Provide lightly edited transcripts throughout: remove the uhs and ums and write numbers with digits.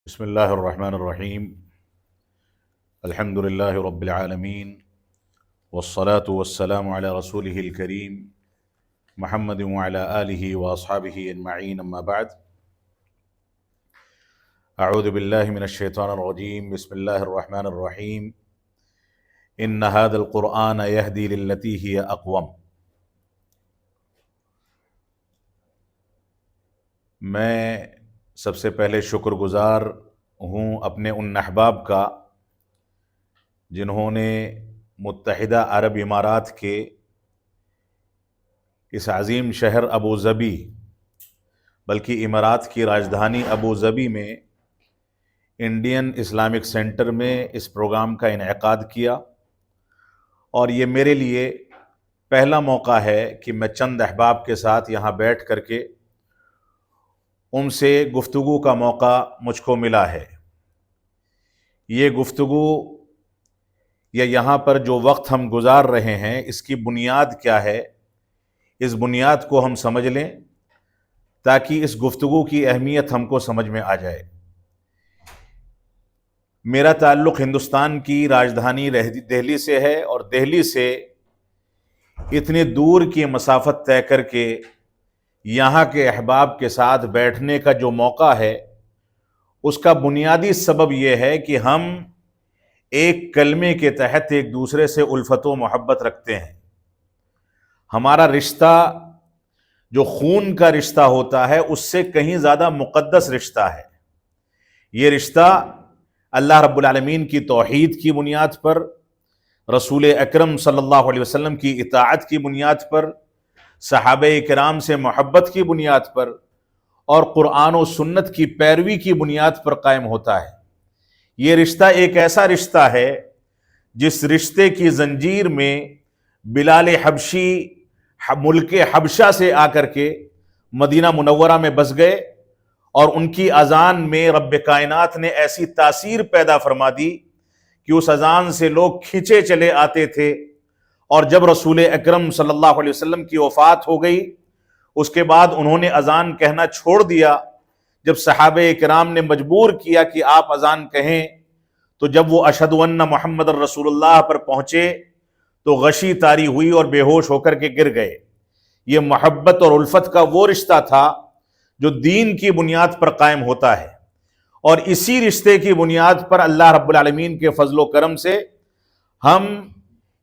بسم الله الرحمن الرحيم. الحمد لله رب العالمين، والصلاة والسلام على رسوله الكريم محمد وعلى آله وأصحابه أجمعين، أما بعد. أعوذ بالله من الشيطان الرجيم. بسم الله الرحمن الرحيم. إن هذا القرآن يهدي للتي هي أقوم. میں سب سے پہلے شکر گزار ہوں اپنے ان احباب کا جنہوں نے متحدہ عرب امارات کے اس عظیم شہر ابو ظبی، بلکہ امارات کی راجدھانی ابو ظبی میں انڈین اسلامک سینٹر میں اس پروگرام کا انعقاد کیا، اور یہ میرے لیے پہلا موقع ہے کہ میں چند احباب کے ساتھ یہاں بیٹھ کر کے ان سے گفتگو کا موقع مجھ کو ملا ہے۔ یہ گفتگو یا یہاں پر جو وقت ہم گزار رہے ہیں، اس کی بنیاد کیا ہے، اس بنیاد کو ہم سمجھ لیں تاکہ اس گفتگو کی اہمیت ہم کو سمجھ میں آ جائے۔ میرا تعلق ہندوستان کی راجدھانی دہلی سے ہے، اور دہلی سے اتنے دور کی مسافت طے کر کے یہاں کے احباب کے ساتھ بیٹھنے کا جو موقع ہے، اس کا بنیادی سبب یہ ہے کہ ہم ایک کلمے کے تحت ایک دوسرے سے الفت و محبت رکھتے ہیں۔ ہمارا رشتہ جو خون کا رشتہ ہوتا ہے، اس سے کہیں زیادہ مقدس رشتہ ہے۔ یہ رشتہ اللہ رب العالمین کی توحید کی بنیاد پر، رسول اکرم صلی اللہ علیہ وسلم کی اطاعت کی بنیاد پر، صحابہ کرام سے محبت کی بنیاد پر، اور قرآن و سنت کی پیروی کی بنیاد پر قائم ہوتا ہے۔ یہ رشتہ ایک ایسا رشتہ ہے جس رشتے کی زنجیر میں بلال حبشی ملک حبشہ سے آ کر کے مدینہ منورہ میں بس گئے، اور ان کی اذان میں رب کائنات نے ایسی تاثیر پیدا فرما دی کہ اس اذان سے لوگ کھنچے چلے آتے تھے۔ اور جب رسول اکرم صلی اللہ علیہ وسلم کی وفات ہو گئی، اس کے بعد انہوں نے اذان کہنا چھوڑ دیا۔ جب صحابہ کرام نے مجبور کیا کہ آپ اذان کہیں، تو جب وہ اشہد ان محمد رسول اللہ پر پہنچے تو غشی طاری ہوئی اور بے ہوش ہو کر کے گر گئے۔ یہ محبت اور الفت کا وہ رشتہ تھا جو دین کی بنیاد پر قائم ہوتا ہے، اور اسی رشتے کی بنیاد پر اللہ رب العالمین کے فضل و کرم سے ہم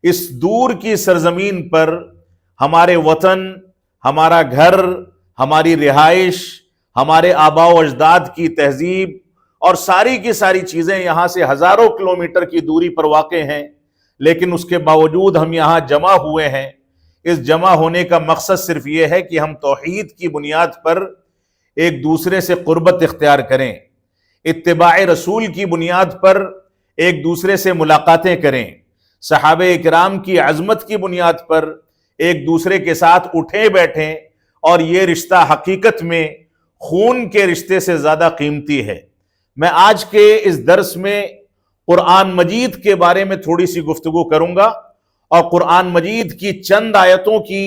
اس دور کی سرزمین پر ہمارے وطن، ہمارا گھر، ہماری رہائش، ہمارے آباء و اجداد کی تہذیب اور ساری کی ساری چیزیں یہاں سے ہزاروں کلومیٹر کی دوری پر واقع ہیں، لیکن اس کے باوجود ہم یہاں جمع ہوئے ہیں۔ اس جمع ہونے کا مقصد صرف یہ ہے کہ ہم توحید کی بنیاد پر ایک دوسرے سے قربت اختیار کریں، اتباع رسول کی بنیاد پر ایک دوسرے سے ملاقاتیں کریں، صحابہ کرام کی عظمت کی بنیاد پر ایک دوسرے کے ساتھ اٹھیں بیٹھیں، اور یہ رشتہ حقیقت میں خون کے رشتے سے زیادہ قیمتی ہے۔ میں آج کے اس درس میں قرآن مجید کے بارے میں تھوڑی سی گفتگو کروں گا، اور قرآن مجید کی چند آیتوں کی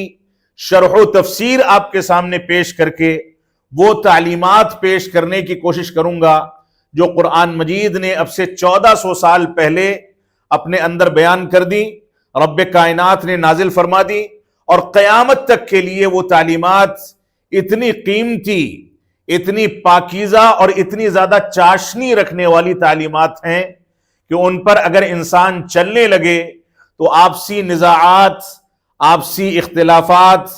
شرح و تفسیر آپ کے سامنے پیش کر کے وہ تعلیمات پیش کرنے کی کوشش کروں گا جو قرآن مجید نے اب سے 1400 سال پہلے اپنے اندر بیان کر دی، رب کائنات نے نازل فرما دی، اور قیامت تک کے لیے وہ تعلیمات اتنی قیمتی، اتنی پاکیزہ اور اتنی زیادہ چاشنی رکھنے والی تعلیمات ہیں کہ ان پر اگر انسان چلنے لگے تو آپسی نزاعات، آپسی اختلافات،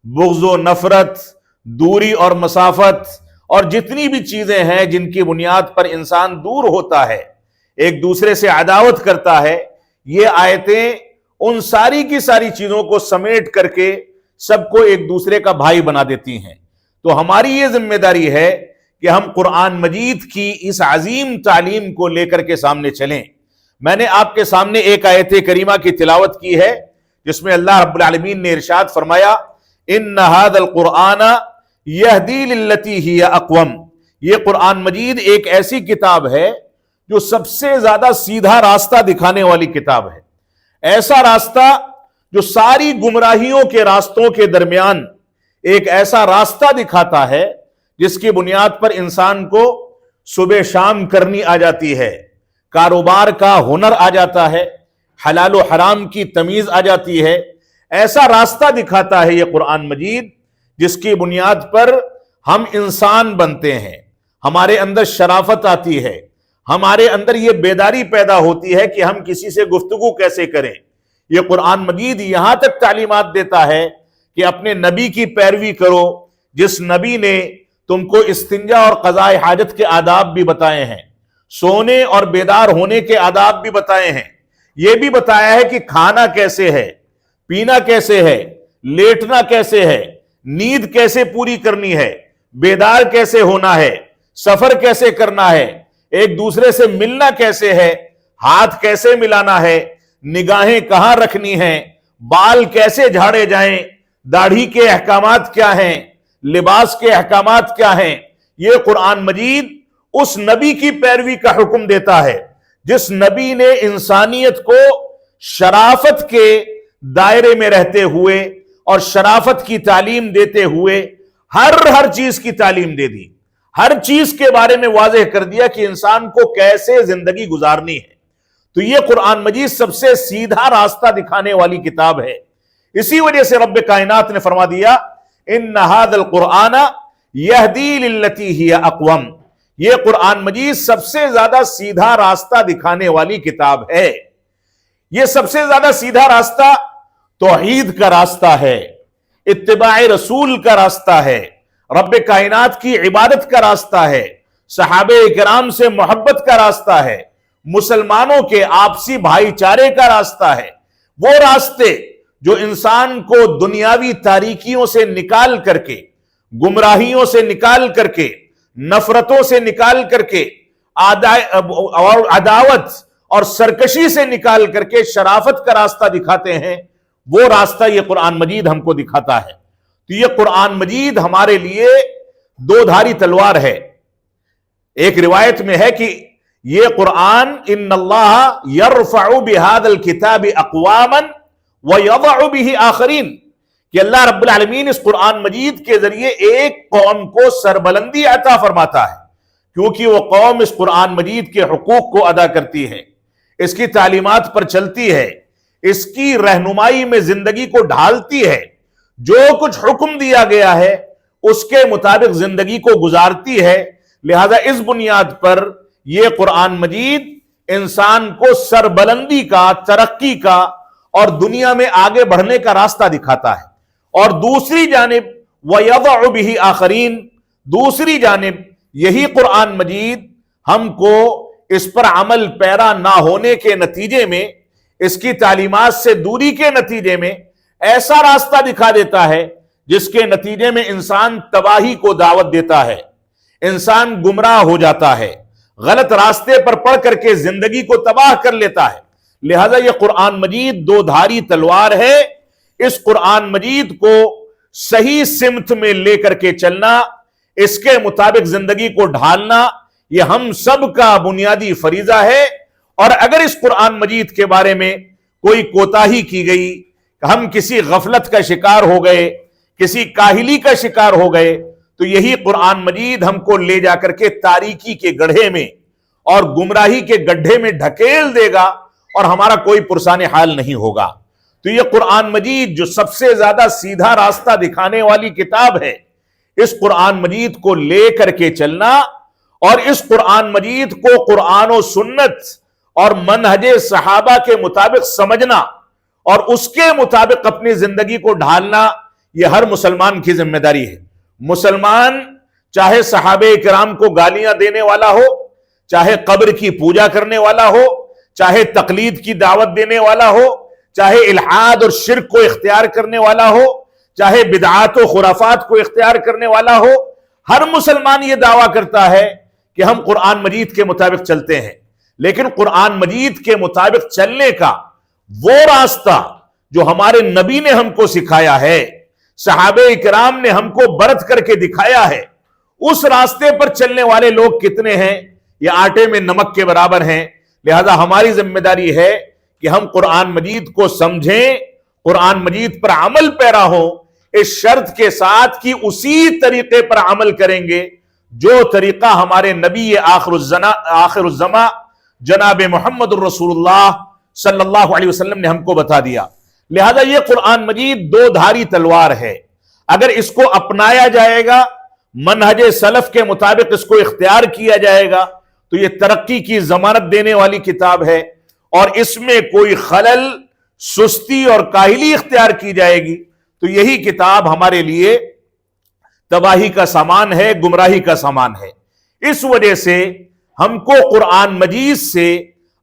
بغض و نفرت، دوری اور مسافت، اور جتنی بھی چیزیں ہیں جن کی بنیاد پر انسان دور ہوتا ہے، ایک دوسرے سے عداوت کرتا ہے، یہ آیتیں ان ساری کی ساری چیزوں کو سمیٹ کر کے سب کو ایک دوسرے کا بھائی بنا دیتی ہیں۔ تو ہماری یہ ذمہ داری ہے کہ ہم قرآن مجید کی اس عظیم تعلیم کو لے کر کے سامنے چلیں۔ میں نے آپ کے سامنے ایک آیت کریمہ کی تلاوت کی ہے جس میں اللہ رب العالمین نے ارشاد فرمایا، ان ھذا القرآن یہدی للتی ہی اقوم۔ یہ قرآن مجید ایک ایسی کتاب ہے جو سب سے زیادہ سیدھا راستہ دکھانے والی کتاب ہے، ایسا راستہ جو ساری گمراہیوں کے راستوں کے درمیان ایک ایسا راستہ دکھاتا ہے جس کی بنیاد پر انسان کو صبح شام کرنی آ جاتی ہے، کاروبار کا ہنر آ جاتا ہے، حلال و حرام کی تمیز آ جاتی ہے۔ ایسا راستہ دکھاتا ہے یہ قرآن مجید جس کی بنیاد پر ہم انسان بنتے ہیں، ہمارے اندر شرافت آتی ہے، ہمارے اندر یہ بیداری پیدا ہوتی ہے کہ ہم کسی سے گفتگو کیسے کریں۔ یہ قرآن مجید یہاں تک تعلیمات دیتا ہے کہ اپنے نبی کی پیروی کرو، جس نبی نے تم کو استنجا اور قضاء حاجت کے آداب بھی بتائے ہیں، سونے اور بیدار ہونے کے آداب بھی بتائے ہیں، یہ بھی بتایا ہے کہ کھانا کیسے ہے، پینا کیسے ہے، لیٹنا کیسے ہے، نیند کیسے پوری کرنی ہے، بیدار کیسے ہونا ہے، سفر کیسے کرنا ہے، ایک دوسرے سے ملنا کیسے ہے، ہاتھ کیسے ملانا ہے، نگاہیں کہاں رکھنی ہیں، بال کیسے جھاڑے جائیں، داڑھی کے احکامات کیا ہیں، لباس کے احکامات کیا ہیں۔ یہ قرآن مجید اس نبی کی پیروی کا حکم دیتا ہے جس نبی نے انسانیت کو شرافت کے دائرے میں رہتے ہوئے اور شرافت کی تعلیم دیتے ہوئے ہر چیز کی تعلیم دے دی، ہر چیز کے بارے میں واضح کر دیا کہ انسان کو کیسے زندگی گزارنی ہے۔ تو یہ قرآن مجید سب سے سیدھا راستہ دکھانے والی کتاب ہے۔ اسی وجہ سے رب کائنات نے فرما دیا ان ھذا القرآن یہدی للتی ہی اقوم، یہ قرآن مجید سب سے زیادہ سیدھا راستہ دکھانے والی کتاب ہے۔ یہ سب سے زیادہ سیدھا راستہ توحید کا راستہ ہے، اتباع رسول کا راستہ ہے، رب کائنات کی عبادت کا راستہ ہے، صحابہ کرام سے محبت کا راستہ ہے، مسلمانوں کے آپسی بھائی چارے کا راستہ ہے۔ وہ راستے جو انسان کو دنیاوی تاریکیوں سے نکال کر کے، گمراہیوں سے نکال کر کے، نفرتوں سے نکال کر کے، عداوت اور سرکشی سے نکال کر کے شرافت کا راستہ دکھاتے ہیں، وہ راستہ یہ قرآن مجید ہم کو دکھاتا ہے۔ تو یہ قرآن مجید ہمارے لیے دو دھاری تلوار ہے۔ ایک روایت میں ہے کہ یہ قرآن ان اللہ یرفع بہذا الکتاب اقواما ویضع بہ آخرین، کہ اللہ رب العالمین اس قرآن مجید کے ذریعے ایک قوم کو سربلندی عطا فرماتا ہے، کیونکہ وہ قوم اس قرآن مجید کے حقوق کو ادا کرتی ہے، اس کی تعلیمات پر چلتی ہے، اس کی رہنمائی میں زندگی کو ڈھالتی ہے، جو کچھ حکم دیا گیا ہے اس کے مطابق زندگی کو گزارتی ہے۔ لہذا اس بنیاد پر یہ قرآن مجید انسان کو سربلندی کا، ترقی کا اور دنیا میں آگے بڑھنے کا راستہ دکھاتا ہے۔ اور دوسری جانب وَيَضَعُ بِهِ آخَرِينَ، دوسری جانب یہی قرآن مجید ہم کو اس پر عمل پیرا نہ ہونے کے نتیجے میں، اس کی تعلیمات سے دوری کے نتیجے میں ایسا راستہ دکھا دیتا ہے جس کے نتیجے میں انسان تباہی کو دعوت دیتا ہے، انسان گمراہ ہو جاتا ہے، غلط راستے پر پڑ کر کے زندگی کو تباہ کر لیتا ہے۔ لہذا یہ قرآن مجید دو دھاری تلوار ہے، اس قرآن مجید کو صحیح سمت میں لے کر کے چلنا، اس کے مطابق زندگی کو ڈھالنا، یہ ہم سب کا بنیادی فریضہ ہے۔ اور اگر اس قرآن مجید کے بارے میں کوئی کوتاہی کی گئی، ہم کسی غفلت کا شکار ہو گئے، کسی کاہلی کا شکار ہو گئے، تو یہی قرآن مجید ہم کو لے جا کر کے تاریکی کے گڑھے میں اور گمراہی کے گڈھے میں ڈھکیل دے گا اور ہمارا کوئی پرسان حال نہیں ہوگا۔ تو یہ قرآن مجید جو سب سے زیادہ سیدھا راستہ دکھانے والی کتاب ہے، اس قرآن مجید کو لے کر کے چلنا اور اس قرآن مجید کو قرآن و سنت اور منہج صحابہ کے مطابق سمجھنا اور اس کے مطابق اپنی زندگی کو ڈھالنا، یہ ہر مسلمان کی ذمہ داری ہے۔ مسلمان چاہے صحابہ کرام کو گالیاں دینے والا ہو، چاہے قبر کی پوجا کرنے والا ہو، چاہے تقلید کی دعوت دینے والا ہو، چاہے الحاد اور شرک کو اختیار کرنے والا ہو، چاہے بدعات و خرافات کو اختیار کرنے والا ہو، ہر مسلمان یہ دعویٰ کرتا ہے کہ ہم قرآن مجید کے مطابق چلتے ہیں۔ لیکن قرآن مجید کے مطابق چلنے کا وہ راستہ جو ہمارے نبی نے ہم کو سکھایا ہے، صحابہ کرام نے ہم کو برت کر کے دکھایا ہے، اس راستے پر چلنے والے لوگ کتنے ہیں؟ یہ آٹے میں نمک کے برابر ہیں۔ لہذا ہماری ذمہ داری ہے کہ ہم قرآن مجید کو سمجھیں، قرآن مجید پر عمل پیرا ہوں، اس شرط کے ساتھ کہ اسی طریقے پر عمل کریں گے جو طریقہ ہمارے نبی آخر الزما جناب محمد الرسول صلی اللہ علیہ وسلم نے ہم کو بتا دیا۔ لہذا یہ قرآن مجید دو دھاری تلوار ہے، اگر اس کو اپنایا جائے گا، منہج سلف کے مطابق اس کو اختیار کیا جائے گا تو یہ ترقی کی ضمانت دینے والی کتاب ہے، اور اس میں کوئی خلل، سستی اور کاہلی اختیار کی جائے گی تو یہی کتاب ہمارے لیے تباہی کا سامان ہے، گمراہی کا سامان ہے۔ اس وجہ سے ہم کو قرآن مجید سے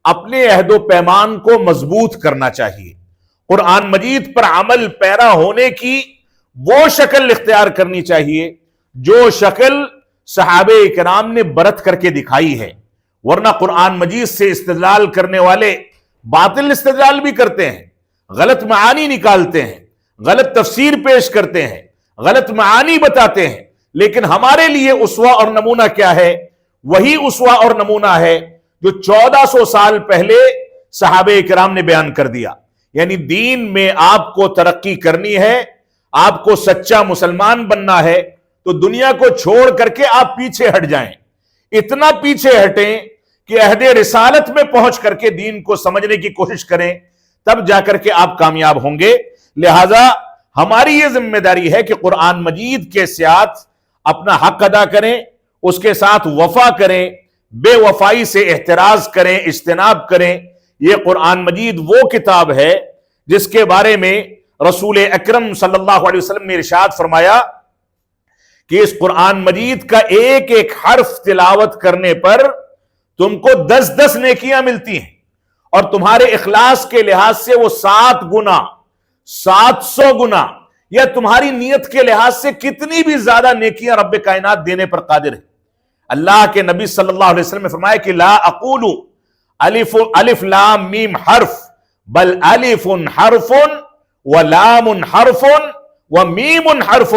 اپنے عہد و پیمان کو مضبوط کرنا چاہیے، قرآن مجید پر عمل پیرا ہونے کی وہ شکل اختیار کرنی چاہیے جو شکل صحابہ کرام نے برت کر کے دکھائی ہے، ورنہ قرآن مجید سے استدلال کرنے والے باطل استدلال بھی کرتے ہیں، غلط معانی نکالتے ہیں، غلط تفسیر پیش کرتے ہیں، غلط معانی بتاتے ہیں، لیکن ہمارے لیے اسوہ اور نمونہ کیا ہے؟ وہی اسوہ اور نمونہ ہے جو 1400 سال پہلے صحابہ کرام نے بیان کر دیا۔ یعنی دین میں آپ کو ترقی کرنی ہے، آپ کو سچا مسلمان بننا ہے تو دنیا کو چھوڑ کر کے آپ پیچھے ہٹ جائیں، اتنا پیچھے ہٹیں کہ عہد رسالت میں پہنچ کر کے دین کو سمجھنے کی کوشش کریں، تب جا کر کے آپ کامیاب ہوں گے۔ لہذا ہماری یہ ذمہ داری ہے کہ قرآن مجید کے ساتھ اپنا حق ادا کریں، اس کے ساتھ وفا کریں، بے وفائی سے احتراز کریں، اجتناب کریں۔ یہ قرآن مجید وہ کتاب ہے جس کے بارے میں رسول اکرم صلی اللہ علیہ وسلم نے ارشاد فرمایا کہ اس قرآن مجید کا ایک ایک حرف تلاوت کرنے پر تم کو 10 نیکیاں ملتی ہیں، اور تمہارے اخلاص کے لحاظ سے وہ 7 گنا، 700 گنا، یا تمہاری نیت کے لحاظ سے کتنی بھی زیادہ نیکیاں رب کائنات دینے پر قادر ہے۔ اللہ کے نبی صلی اللہ علیہ وسلم نے فرمایا کہ لا اقول الف لام میم حرف بل الف حرف ولام حرف ومیم حرف۔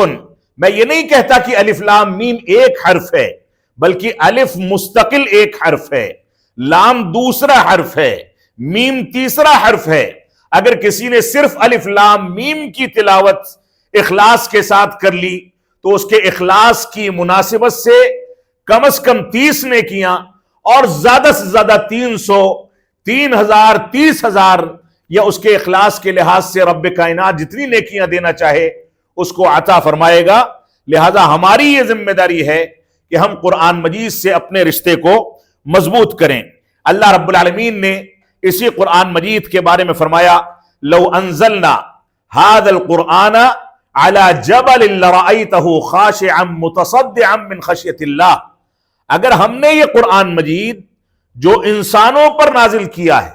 میں یہ نہیں کہتا کہ الف لام میم ایک حرف ہے، بلکہ الف مستقل ایک حرف ہے، لام دوسرا حرف ہے، میم تیسرا حرف ہے۔ اگر کسی نے صرف الف لام میم کی تلاوت اخلاص کے ساتھ کر لی تو اس کے اخلاص کی مناسبت سے کم از کم 30 نیکیاں، اور زیادہ سے زیادہ 300، 3000، 30,000، یا اس کے اخلاص کے لحاظ سے رب کائنات جتنی نیکیاں دینا چاہے اس کو عطا فرمائے گا۔ لہذا ہماری یہ ذمہ داری ہے کہ ہم قرآن مجید سے اپنے رشتے کو مضبوط کریں۔ اللہ رب العالمین نے اسی قرآن مجید کے بارے میں فرمایا لو انزلنا هذا القرآن على جبل لرأيته خاشعا متصدعا من خشية اللہ۔ اگر ہم نے یہ قرآن مجید جو انسانوں پر نازل کیا ہے،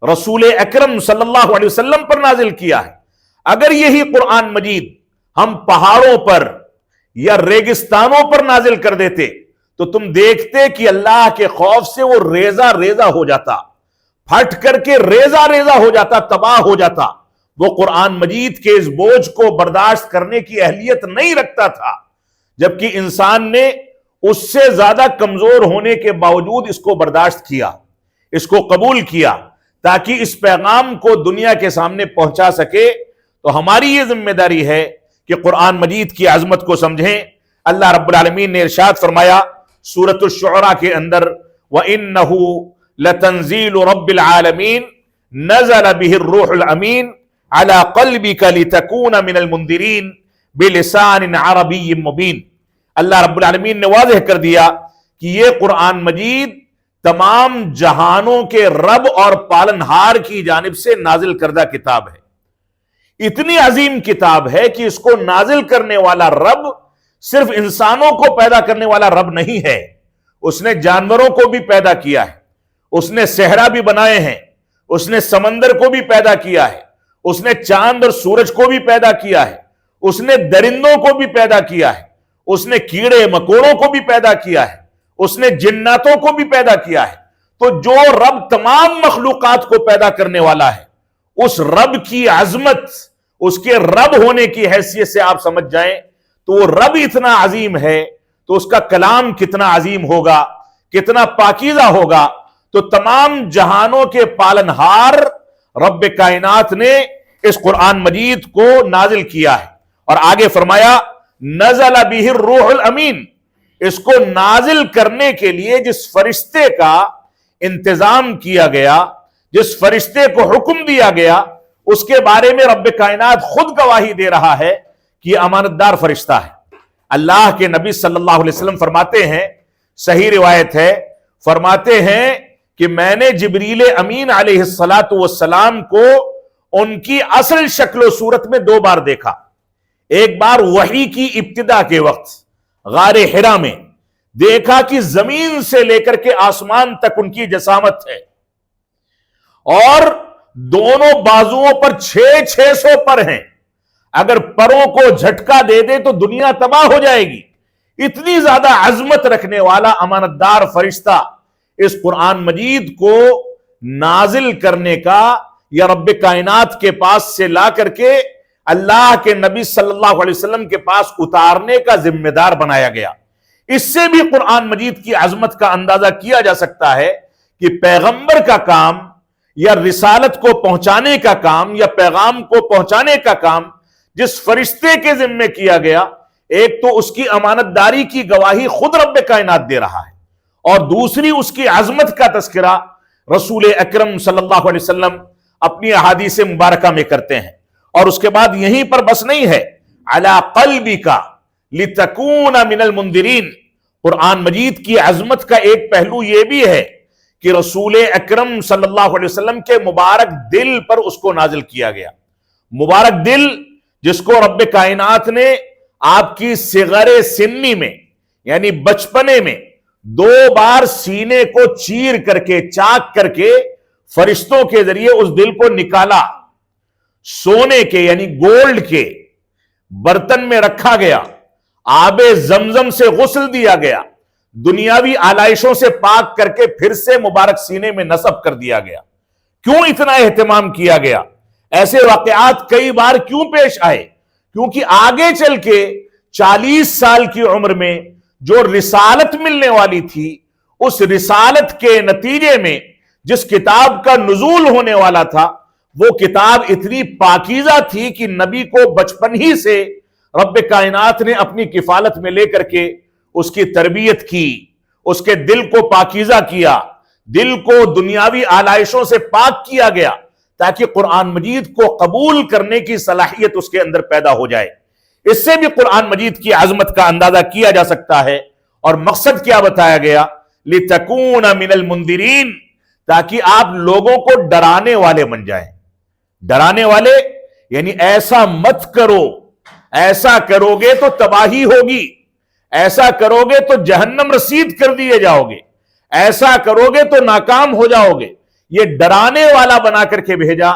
رسول اکرم صلی اللہ علیہ وسلم پر نازل کیا ہے، اگر یہی قرآن مجید ہم پہاڑوں پر یا ریگستانوں پر نازل کر دیتے تو تم دیکھتے کہ اللہ کے خوف سے وہ ریزہ ریزہ ہو جاتا، پھٹ کر کے ریزہ ریزہ ہو جاتا، تباہ ہو جاتا۔ وہ قرآن مجید کے اس بوجھ کو برداشت کرنے کی اہلیت نہیں رکھتا تھا، جبکہ انسان نے اس سے زیادہ کمزور ہونے کے باوجود اس کو برداشت کیا، اس کو قبول کیا تاکہ اس پیغام کو دنیا کے سامنے پہنچا سکے۔ تو ہماری یہ ذمہ داری ہے کہ قرآن مجید کی عظمت کو سمجھیں۔ اللہ رب العالمین نے ارشاد فرمایا سورۃ الشعراء کے اندر وَإِنَّهُ لَتَنزِيلُ رَبِّ الْعَالَمِينَ نَزَلَ بِهِ الرُّوحُ الْأَمِينُ عَلَى قَلْبِكَ لِتَكُونَ مِنَ الْمُنذِرِينَ بِلِسَانٍ عَرَبِيٍّ مُبِينٍ۔ اللہ رب العالمین نے واضح کر دیا کہ یہ قرآن مجید تمام جہانوں کے رب اور پالنہار کی جانب سے نازل کردہ کتاب ہے۔ اتنی عظیم کتاب ہے کہ اس کو نازل کرنے والا رب صرف انسانوں کو پیدا کرنے والا رب نہیں ہے، اس نے جانوروں کو بھی پیدا کیا ہے، اس نے صحرا بھی بنائے ہیں، اس نے سمندر کو بھی پیدا کیا ہے، اس نے چاند اور سورج کو بھی پیدا کیا ہے، اس نے درندوں کو بھی پیدا کیا ہے، اس نے کیڑے مکوڑوں کو بھی پیدا کیا ہے، اس نے جناتوں کو بھی پیدا کیا ہے۔ تو جو رب تمام مخلوقات کو پیدا کرنے والا ہے، اس رب کی عظمت، اس کے رب ہونے کی حیثیت سے آپ سمجھ جائیں تو وہ رب اتنا عظیم ہے تو اس کا کلام کتنا عظیم ہوگا، کتنا پاکیزہ ہوگا۔ تو تمام جہانوں کے پالنہار رب کائنات نے اس قرآن مجید کو نازل کیا ہے، اور آگے فرمایا نزل بہ الروح الامین، اس کو نازل کرنے کے لیے جس فرشتے کا انتظام کیا گیا، جس فرشتے کو حکم دیا گیا، اس کے بارے میں رب کائنات خود گواہی دے رہا ہے کہ یہ امانت دار فرشتہ ہے۔ اللہ کے نبی صلی اللہ علیہ وسلم فرماتے ہیں، صحیح روایت ہے، فرماتے ہیں کہ میں نے جبریل امین علیہ السلام کو ان کی اصل شکل و صورت میں 2 بار دیکھا۔ ایک بار وحی کی ابتدا کے وقت غار حرا میں دیکھا کہ زمین سے لے کر کے آسمان تک ان کی جسامت ہے، اور دونوں بازوؤں پر 600 پر ہیں، اگر پروں کو جھٹکا دے دے تو دنیا تباہ ہو جائے گی۔ اتنی زیادہ عظمت رکھنے والا امانت دار فرشتہ اس قرآن مجید کو نازل کرنے کا یا رب کائنات کے پاس سے لا کر کے اللہ کے نبی صلی اللہ علیہ وسلم کے پاس اتارنے کا ذمہ دار بنایا گیا۔ اس سے بھی قرآن مجید کی عظمت کا اندازہ کیا جا سکتا ہے کہ پیغمبر کا کام یا رسالت کو پہنچانے کا کام یا پیغام کو پہنچانے کا کام جس فرشتے کے ذمے کیا گیا، ایک تو اس کی امانت داری کی گواہی خود رب کائنات دے رہا ہے، اور دوسری اس کی عظمت کا تذکرہ رسول اکرم صلی اللہ علیہ وسلم اپنی احادیث مبارکہ میں کرتے ہیں۔ اور اس کے بعد یہیں پر بس نہیں ہے، علی قلبک لتکون من المنذرین، قرآن مجید کی عظمت کا ایک پہلو یہ بھی ہے کہ رسول اکرم صلی اللہ علیہ وسلم کے مبارک دل پر اس کو نازل کیا گیا۔ مبارک دل جس کو رب کائنات نے آپ کی صغر سنی میں یعنی بچپنے میں 2 بار سینے کو چیر کر کے چاک کر کے فرشتوں کے ذریعے اس دل کو نکالا، سونے کے یعنی گولڈ کے برتن میں رکھا گیا، آب زمزم سے غسل دیا گیا، دنیاوی آلائشوں سے پاک کر کے پھر سے مبارک سینے میں نصب کر دیا گیا۔ کیوں اتنا اہتمام کیا گیا؟ ایسے واقعات کئی بار کیوں پیش آئے؟ کیونکہ آگے چل کے 40 سال کی عمر میں جو رسالت ملنے والی تھی، اس رسالت کے نتیجے میں جس کتاب کا نزول ہونے والا تھا، وہ کتاب اتنی پاکیزہ تھی کہ نبی کو بچپن ہی سے رب کائنات نے اپنی کفالت میں لے کر کے اس کی تربیت کی، اس کے دل کو پاکیزہ کیا، دل کو دنیاوی آلائشوں سے پاک کیا گیا تاکہ قرآن مجید کو قبول کرنے کی صلاحیت اس کے اندر پیدا ہو جائے۔ اس سے بھی قرآن مجید کی عظمت کا اندازہ کیا جا سکتا ہے، اور مقصد کیا بتایا گیا؟ لِتَكُونَ مِنَ الْمُنذِرِينَ، تاکہ آپ لوگوں کو ڈرانے والے بن جائیں۔ ڈرانے والے یعنی ایسا مت کرو، ایسا کرو گے تو تباہی ہوگی، ایسا کرو گے تو جہنم رسید کر دیے جاؤ گے، ایسا کرو گے تو ناکام ہو جاؤ گے، یہ ڈرانے والا بنا کر کے بھیجا۔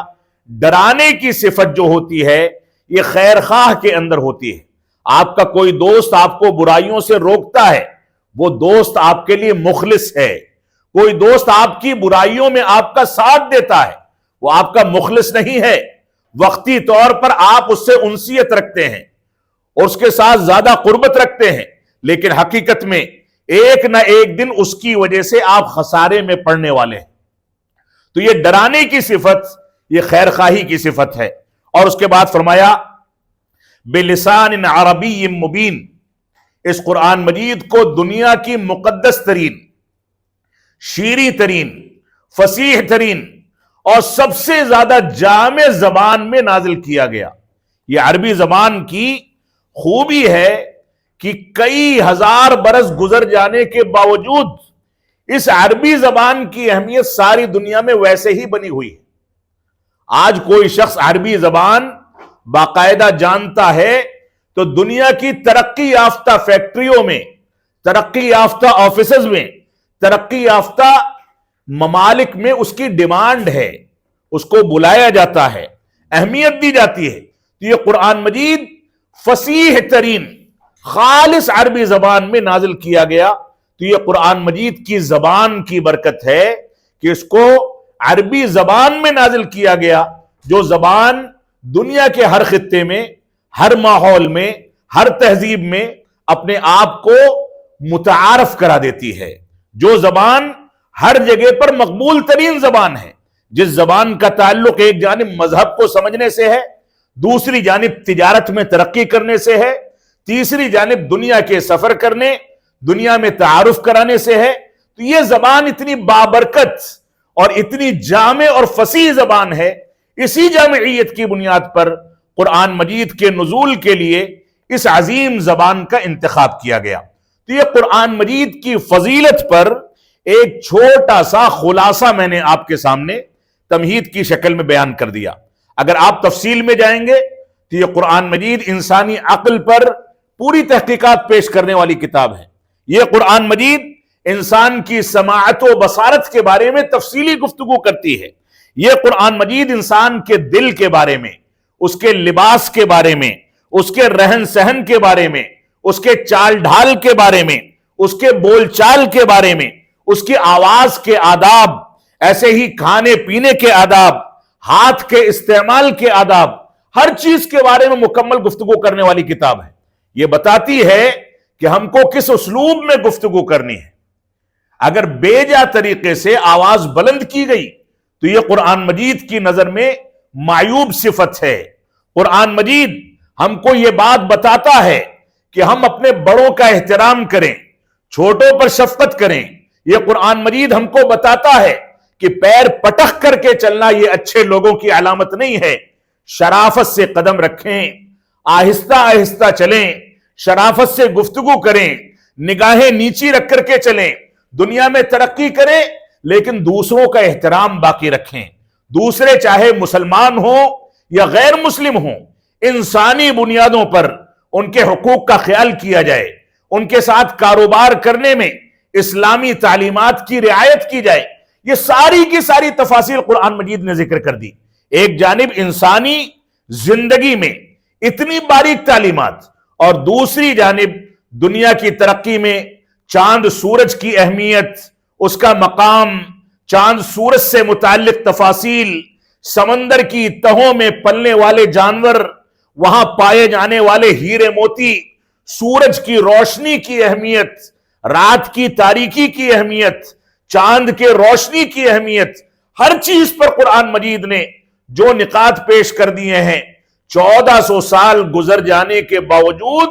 ڈرانے کی صفت جو ہوتی ہے یہ خیر خواہ کے اندر ہوتی ہے۔ آپ کا کوئی دوست آپ کو برائیوں سے روکتا ہے، وہ دوست آپ کے لیے مخلص ہے۔ کوئی دوست آپ کی برائیوں میں آپ کا ساتھ دیتا ہے، وہ آپ کا مخلص نہیں ہے۔ وقتی طور پر آپ اس سے انسیت رکھتے ہیں اور اس کے ساتھ زیادہ قربت رکھتے ہیں، لیکن حقیقت میں ایک نہ ایک دن اس کی وجہ سے آپ خسارے میں پڑنے والے ہیں۔ تو یہ ڈرانے کی صفت یہ خیر خواہی کی صفت ہے۔ اور اس کے بعد فرمایا بلسان عربی مبین، اس قرآن مجید کو دنیا کی مقدس ترین، شیریں ترین، فصیح ترین اور سب سے زیادہ جامع زبان میں نازل کیا گیا۔ یہ عربی زبان کی خوبی ہے کہ کئی ہزار برس گزر جانے کے باوجود اس عربی زبان کی اہمیت ساری دنیا میں ویسے ہی بنی ہوئی ہے۔ آج کوئی شخص عربی زبان باقاعدہ جانتا ہے تو دنیا کی ترقی یافتہ فیکٹریوں میں، ترقی یافتہ آفیسز میں، ترقی یافتہ ممالک میں اس کی ڈیمانڈ ہے، اس کو بلایا جاتا ہے، اہمیت دی جاتی ہے۔ تو یہ قرآن مجید فصیح ترین خالص عربی زبان میں نازل کیا گیا۔ تو یہ قرآن مجید کی زبان کی برکت ہے کہ اس کو عربی زبان میں نازل کیا گیا، جو زبان دنیا کے ہر خطے میں، ہر ماحول میں، ہر تہذیب میں اپنے آپ کو متعارف کرا دیتی ہے، جو زبان ہر جگہ پر مقبول ترین زبان ہے، جس زبان کا تعلق ایک جانب مذہب کو سمجھنے سے ہے، دوسری جانب تجارت میں ترقی کرنے سے ہے، تیسری جانب دنیا کے سفر کرنے، دنیا میں تعارف کرانے سے ہے۔ تو یہ زبان اتنی بابرکت اور اتنی جامع اور فصیح زبان ہے، اسی جامعیت کی بنیاد پر قرآن مجید کے نزول کے لیے اس عظیم زبان کا انتخاب کیا گیا۔ تو یہ قرآن مجید کی فضیلت پر ایک چھوٹا سا خلاصہ میں نے آپ کے سامنے تمہید کی شکل میں بیان کر دیا۔ اگر آپ تفصیل میں جائیں گے تو یہ قرآن مجید انسانی عقل پر پوری تحقیقات پیش کرنے والی کتاب ہے۔ یہ قرآن مجید انسان کی سماعت و بصارت کے بارے میں تفصیلی گفتگو کرتی ہے۔ یہ قرآن مجید انسان کے دل کے بارے میں، اس کے لباس کے بارے میں، اس کے رہن سہن کے بارے میں، اس کے چال ڈھال کے بارے میں، اس کے بول چال کے بارے میں، اس کی آواز کے آداب، ایسے ہی کھانے پینے کے آداب، ہاتھ کے استعمال کے آداب، ہر چیز کے بارے میں مکمل گفتگو کرنے والی کتاب ہے۔ یہ بتاتی ہے کہ ہم کو کس اسلوب میں گفتگو کرنی ہے۔ اگر بے جا طریقے سے آواز بلند کی گئی تو یہ قرآن مجید کی نظر میں معیوب صفت ہے۔ قرآن مجید ہم کو یہ بات بتاتا ہے کہ ہم اپنے بڑوں کا احترام کریں، چھوٹوں پر شفقت کریں۔ یہ قرآن مجید ہم کو بتاتا ہے کہ پیر پٹخ کر کے چلنا یہ اچھے لوگوں کی علامت نہیں ہے۔ شرافت سے قدم رکھیں، آہستہ آہستہ چلیں، شرافت سے گفتگو کریں، نگاہیں نیچی رکھ کر کے چلیں، دنیا میں ترقی کریں لیکن دوسروں کا احترام باقی رکھیں۔ دوسرے چاہے مسلمان ہوں یا غیر مسلم ہوں، انسانی بنیادوں پر ان کے حقوق کا خیال کیا جائے، ان کے ساتھ کاروبار کرنے میں اسلامی تعلیمات کی رعایت کی جائے۔ یہ ساری کی ساری تفاصیل قرآن مجید نے ذکر کر دی۔ ایک جانب انسانی زندگی میں اتنی باریک تعلیمات، اور دوسری جانب دنیا کی ترقی میں چاند سورج کی اہمیت، اس کا مقام، چاند سورج سے متعلق تفاصیل، سمندر کی تہوں میں پلنے والے جانور، وہاں پائے جانے والے ہیرے موتی، سورج کی روشنی کی اہمیت، رات کی تاریکی کی اہمیت، چاند کے روشنی کی اہمیت، ہر چیز پر قرآن مجید نے جو نکات پیش کر دیے ہیں۔ 1400 سال گزر جانے کے باوجود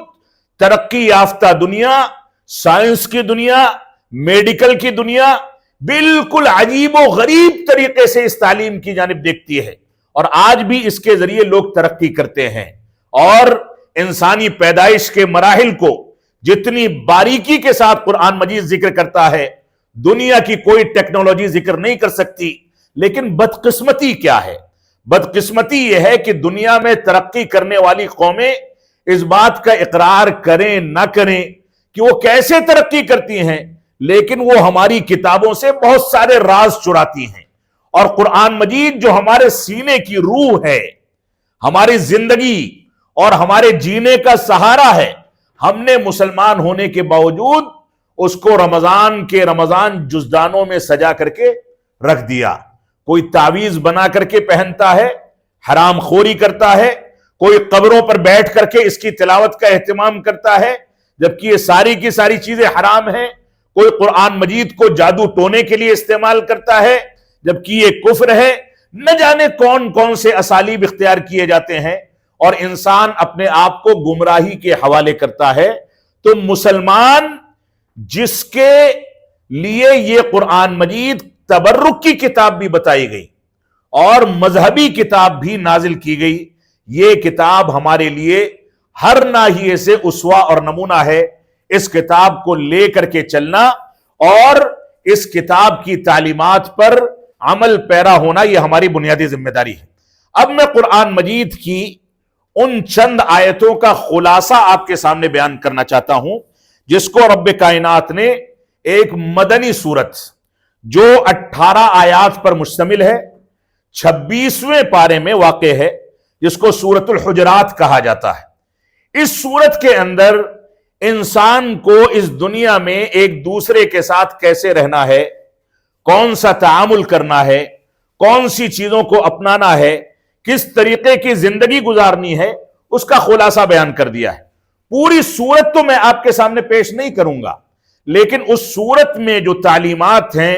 ترقی یافتہ دنیا، سائنس کی دنیا، میڈیکل کی دنیا بالکل عجیب و غریب طریقے سے اس تعلیم کی جانب دیکھتی ہے، اور آج بھی اس کے ذریعے لوگ ترقی کرتے ہیں۔ اور انسانی پیدائش کے مراحل کو جتنی باریکی کے ساتھ قرآن مجید ذکر کرتا ہے، دنیا کی کوئی ٹیکنالوجی ذکر نہیں کر سکتی۔ لیکن بدقسمتی کیا ہے؟ بدقسمتی یہ ہے کہ دنیا میں ترقی کرنے والی قومیں اس بات کا اقرار کریں نہ کریں کہ وہ کیسے ترقی کرتی ہیں، لیکن وہ ہماری کتابوں سے بہت سارے راز چراتی ہیں۔ اور قرآن مجید جو ہمارے سینے کی روح ہے، ہماری زندگی اور ہمارے جینے کا سہارا ہے، ہم نے مسلمان ہونے کے باوجود اس کو رمضان جزدانوں میں سجا کر کے رکھ دیا۔ کوئی تعویذ بنا کر کے پہنتا ہے، حرام خوری کرتا ہے، کوئی قبروں پر بیٹھ کر کے اس کی تلاوت کا اہتمام کرتا ہے، جبکہ یہ ساری کی ساری چیزیں حرام ہیں۔ کوئی قرآن مجید کو جادو ٹونے کے لیے استعمال کرتا ہے، جبکہ یہ کفر ہے۔ نہ جانے کون کون سے اسالیب اختیار کیے جاتے ہیں، اور انسان اپنے آپ کو گمراہی کے حوالے کرتا ہے۔ تو مسلمان جس کے لیے یہ قرآن مجید تبرک کی کتاب بھی بتائی گئی اور مذہبی کتاب بھی نازل کی گئی، یہ کتاب ہمارے لیے ہر ناحیے سے اسوہ اور نمونہ ہے۔ اس کتاب کو لے کر کے چلنا اور اس کتاب کی تعلیمات پر عمل پیرا ہونا یہ ہماری بنیادی ذمہ داری ہے۔ اب میں قرآن مجید کی ان چند آیتوں کا خلاصہ آپ کے سامنے بیان کرنا چاہتا ہوں، جس کو رب کائنات نے ایک مدنی سورت جو 18 آیات پر مشتمل ہے، 26ویں پارے میں واقع ہے، جس کو سورۃ الحجرات کہا جاتا ہے۔ اس سورت کے اندر انسان کو اس دنیا میں ایک دوسرے کے ساتھ کیسے رہنا ہے، کون سا تعامل کرنا ہے، کون سی چیزوں کو اپنانا ہے، کس طریقے کی زندگی گزارنی ہے، اس کا خلاصہ بیان کر دیا ہے۔ پوری سورت تو میں آپ کے سامنے پیش نہیں کروں گا، لیکن اس سورت میں جو تعلیمات ہیں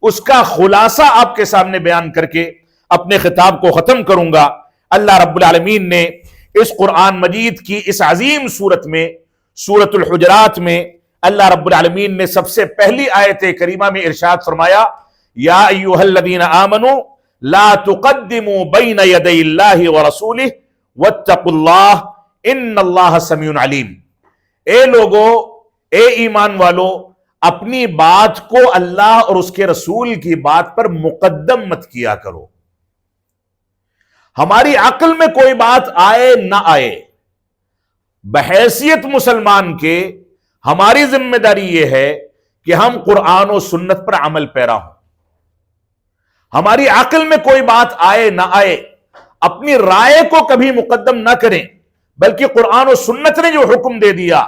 اس کا خلاصہ آپ کے سامنے بیان کر کے اپنے خطاب کو ختم کروں گا۔ اللہ رب العالمین نے اس قرآن مجید کی اس عظیم سورت میں، سورۃ الحجرات میں، اللہ رب العالمین نے سب سے پہلی آیت کریمہ میں ارشاد فرمایا یا ایھا الذین آمنوا لا تقدموا بین یدی اللہ ورسولہ واتقوا اللہ ان اللہ سمیع علیم۔ اے لوگو، اے ایمان والو، اپنی بات کو اللہ اور اس کے رسول کی بات پر مقدم مت کیا کرو۔ ہماری عقل میں کوئی بات آئے نہ آئے، بحیثیت مسلمان کے ہماری ذمہ داری یہ ہے کہ ہم قرآن و سنت پر عمل پیرا ہوں۔ ہماری عقل میں کوئی بات آئے نہ آئے، اپنی رائے کو کبھی مقدم نہ کریں، بلکہ قرآن و سنت نے جو حکم دے دیا،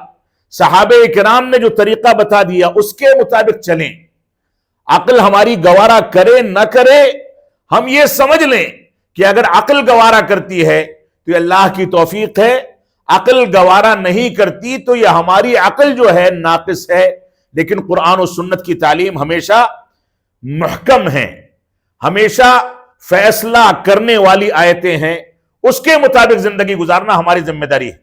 صحابہ کرام نے جو طریقہ بتا دیا، اس کے مطابق چلیں۔ عقل ہماری گوارا کرے نہ کرے، ہم یہ سمجھ لیں کہ اگر عقل گوارا کرتی ہے تو یہ اللہ کی توفیق ہے، عقل گوارا نہیں کرتی تو یہ ہماری عقل جو ہے ناقص ہے۔ لیکن قرآن و سنت کی تعلیم ہمیشہ محکم ہے، ہمیشہ فیصلہ کرنے والی آیتیں ہیں، اس کے مطابق زندگی گزارنا ہماری ذمہ داری ہے۔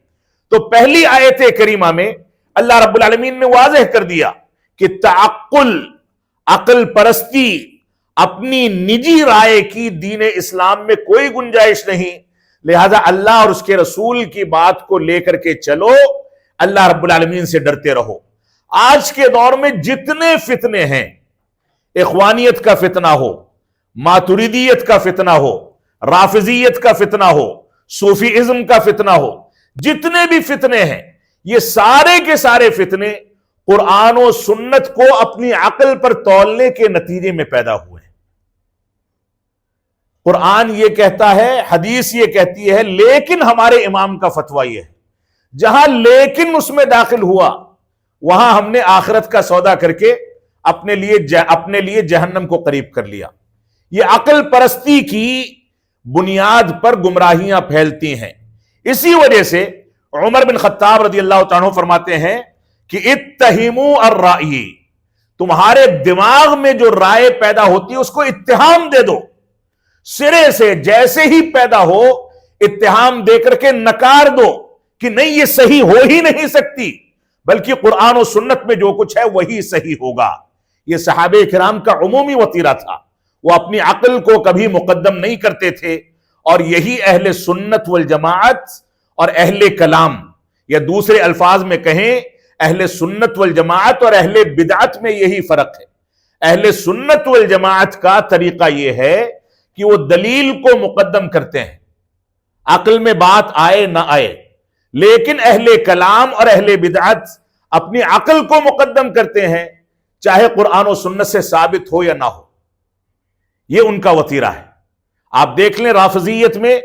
تو پہلی آیت کریمہ میں اللہ رب العالمین نے واضح کر دیا کہ تعقل، عقل پرستی، اپنی نجی رائے کی دین اسلام میں کوئی گنجائش نہیں، لہذا اللہ اور اس کے رسول کی بات کو لے کر کے چلو، اللہ رب العالمین سے ڈرتے رہو۔ آج کے دور میں جتنے فتنے ہیں، اخوانیت کا فتنہ ہو، ماتریدیت کا فتنہ ہو، رافضیت کا فتنہ ہو، صوفی ازم کا فتنہ ہو، جتنے بھی فتنے ہیں، یہ سارے کے سارے فتنے قرآن و سنت کو اپنی عقل پر تولنے کے نتیجے میں پیدا ہوئے ہیں۔ قرآن یہ کہتا ہے، حدیث یہ کہتی ہے، لیکن ہمارے امام کا فتویٰ یہ ہے۔ جہاں لیکن اس میں داخل ہوا، وہاں ہم نے آخرت کا سودا کر کے اپنے لیے جہنم کو قریب کر لیا۔ یہ عقل پرستی کی بنیاد پر گمراہیاں پھیلتی ہیں۔ اسی وجہ سے عمر بن خطاب رضی اللہ تعالیٰ عنہ فرماتے ہیں کہ اتہموا الرائی، تمہارے دماغ میں جو رائے پیدا ہوتی ہے اس کو اتہام دے دو، سرے سے جیسے ہی پیدا ہو اتہام دے کر کے نکار دو کہ نہیں یہ صحیح ہو ہی نہیں سکتی، بلکہ قرآن و سنت میں جو کچھ ہے وہی صحیح ہوگا۔ یہ صحابہ کرام کا عمومی وتیرہ تھا، وہ اپنی عقل کو کبھی مقدم نہیں کرتے تھے، اور یہی اہل سنت والجماعت اور اہل کلام، یا دوسرے الفاظ میں کہیں اہل سنت والجماعت اور اہل بدعت میں یہی فرق ہے۔ اہل سنت والجماعت کا طریقہ یہ ہے کہ وہ دلیل کو مقدم کرتے ہیں، عقل میں بات آئے نہ آئے، لیکن اہل کلام اور اہل بدعت اپنی عقل کو مقدم کرتے ہیں، چاہے قرآن و سنت سے ثابت ہو یا نہ ہو۔ یہ ان کا وتیرہ ہے۔ آپ دیکھ لیں رافضیت میں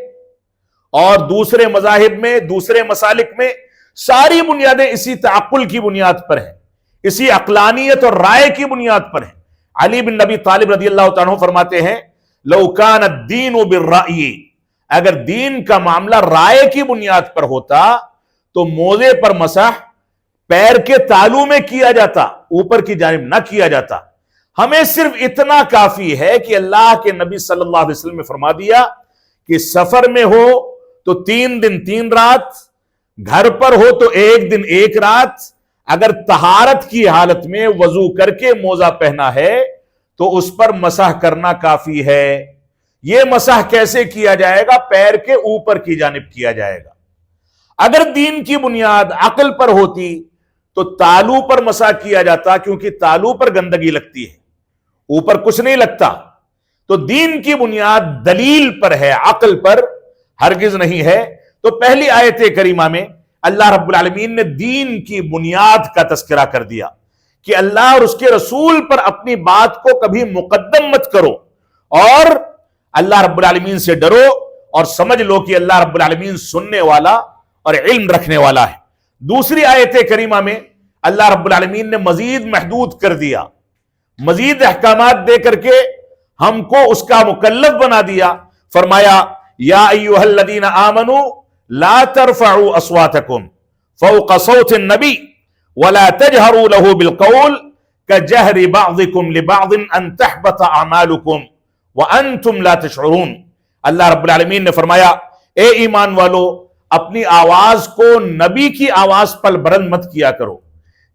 اور دوسرے مذاہب میں، دوسرے مسالک میں، ساری بنیادیں اسی تعقل کی بنیاد پر ہیں، اسی عقلانیت اور رائے کی بنیاد پر ہیں۔ علی بن نبی طالب رضی اللہ تعالیٰ عنہ فرماتے ہیں لو کان الدین بالرأی، اگر دین کا معاملہ رائے کی بنیاد پر ہوتا تو موزے پر مسح پیر کے تالو میں کیا جاتا، اوپر کی جانب نہ کیا جاتا۔ ہمیں صرف اتنا کافی ہے کہ اللہ کے نبی صلی اللہ علیہ وسلم نے فرما دیا کہ سفر میں ہو تو 3 دن 3 رات، گھر پر ہو تو 1 دن 1 رات، اگر طہارت کی حالت میں وضو کر کے موزہ پہنا ہے تو اس پر مسح کرنا کافی ہے۔ یہ مسح کیسے کیا جائے گا؟ پیر کے اوپر کی جانب کیا جائے گا۔ اگر دین کی بنیاد عقل پر ہوتی تو تالو پر مسح کیا جاتا، کیونکہ تالو پر گندگی لگتی ہے، اوپر کچھ نہیں لگتا۔ تو دین کی بنیاد دلیل پر ہے، عقل پر ہرگز نہیں ہے۔ تو پہلی آیت کریمہ میں اللہ رب العالمین نے دین کی بنیاد کا تذکرہ کر دیا کہ اللہ اور اس کے رسول پر اپنی بات کو کبھی مقدم مت کرو، اور اللہ رب العالمین سے ڈرو، اور سمجھ لو کہ اللہ رب العالمین سننے والا اور علم رکھنے والا ہے۔ دوسری آیت کریمہ میں اللہ رب العالمین نے مزید محدود کر دیا، مزید احکامات دے کر کے ہم کو اس کا مکلف بنا دیا۔ فرمایا یا ایھا الذین آمنوا لا ترفعوا اصواتکم فوق صوت النبی ولا تجهروا له بالقول كجهر بعضكم لبعض ان تحبط اعمالكم وانتم لا تشعرون۔ اللہ رب العالمین نے فرمایا اے ایمان والو، اپنی آواز کو نبی کی آواز پر بلند مت کیا کرو،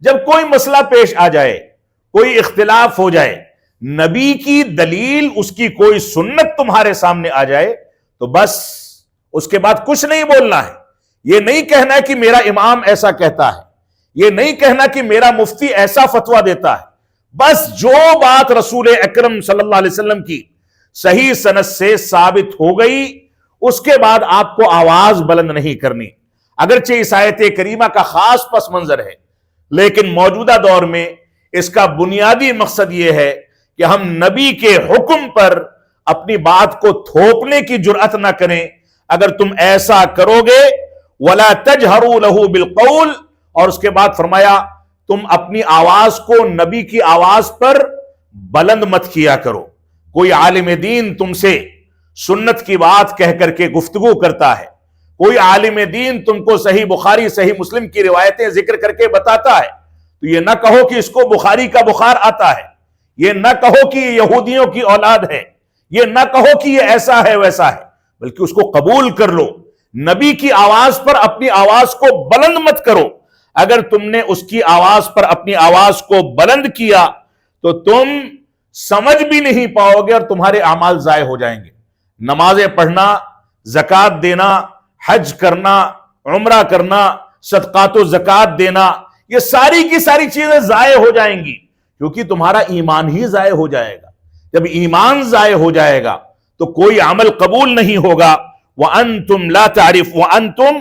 جب کوئی مسئلہ پیش آ جائے، کوئی اختلاف ہو جائے، نبی کی دلیل، اس کی کوئی سنت تمہارے سامنے آ جائے تو بس اس کے بعد کچھ نہیں بولنا ہے. یہ نہیں کہنا کہ میرا امام ایسا کہتا ہے، یہ نہیں کہنا کہ میرا مفتی ایسا فتویٰ دیتا ہے. بس جو بات رسول اکرم صلی اللہ علیہ وسلم کی صحیح سند سے ثابت ہو گئی، اس کے بعد آپ کو آواز بلند نہیں کرنی. اگرچہ اس آیت کریمہ کا خاص پس منظر ہے، لیکن موجودہ دور میں اس کا بنیادی مقصد یہ ہے کہ ہم نبی کے حکم پر اپنی بات کو تھوپنے کی جرأت نہ کریں. اگر تم ایسا کرو گے وَلَا تَجْهَرُوا لَهُ بِالْقَوْلِ، اور اس کے بعد فرمایا تم اپنی آواز کو نبی کی آواز پر بلند مت کیا کرو. کوئی عالم دین تم سے سنت کی بات کہہ کر کے گفتگو کرتا ہے، کوئی عالم دین تم کو صحیح بخاری صحیح مسلم کی روایتیں ذکر کر کے بتاتا ہے، تو یہ نہ کہو کہ اس کو بخاری کا بخار آتا ہے، یہ نہ کہو کہ یہ یہودیوں کی اولاد ہے، یہ نہ کہو کہ یہ ایسا ہے ویسا ہے، بلکہ اس کو قبول کر لو. نبی کی آواز پر اپنی آواز کو بلند مت کرو. اگر تم نے اس کی آواز پر اپنی آواز کو بلند کیا تو تم سمجھ بھی نہیں پاؤ گے اور تمہارے اعمال ضائع ہو جائیں گے. نمازیں پڑھنا، زکوٰۃ دینا، حج کرنا، عمرہ کرنا، صدقات و زکوٰۃ دینا، یہ ساری کی ساری چیزیں ضائع ہو جائیں گی، کیونکہ تمہارا ایمان ہی ضائع ہو جائے گا. جب ایمان ضائع ہو جائے گا تو کوئی عمل قبول نہیں ہوگا. وَأَنْتُمْ لَا تَعْرِفُ وَأَنْتُمْ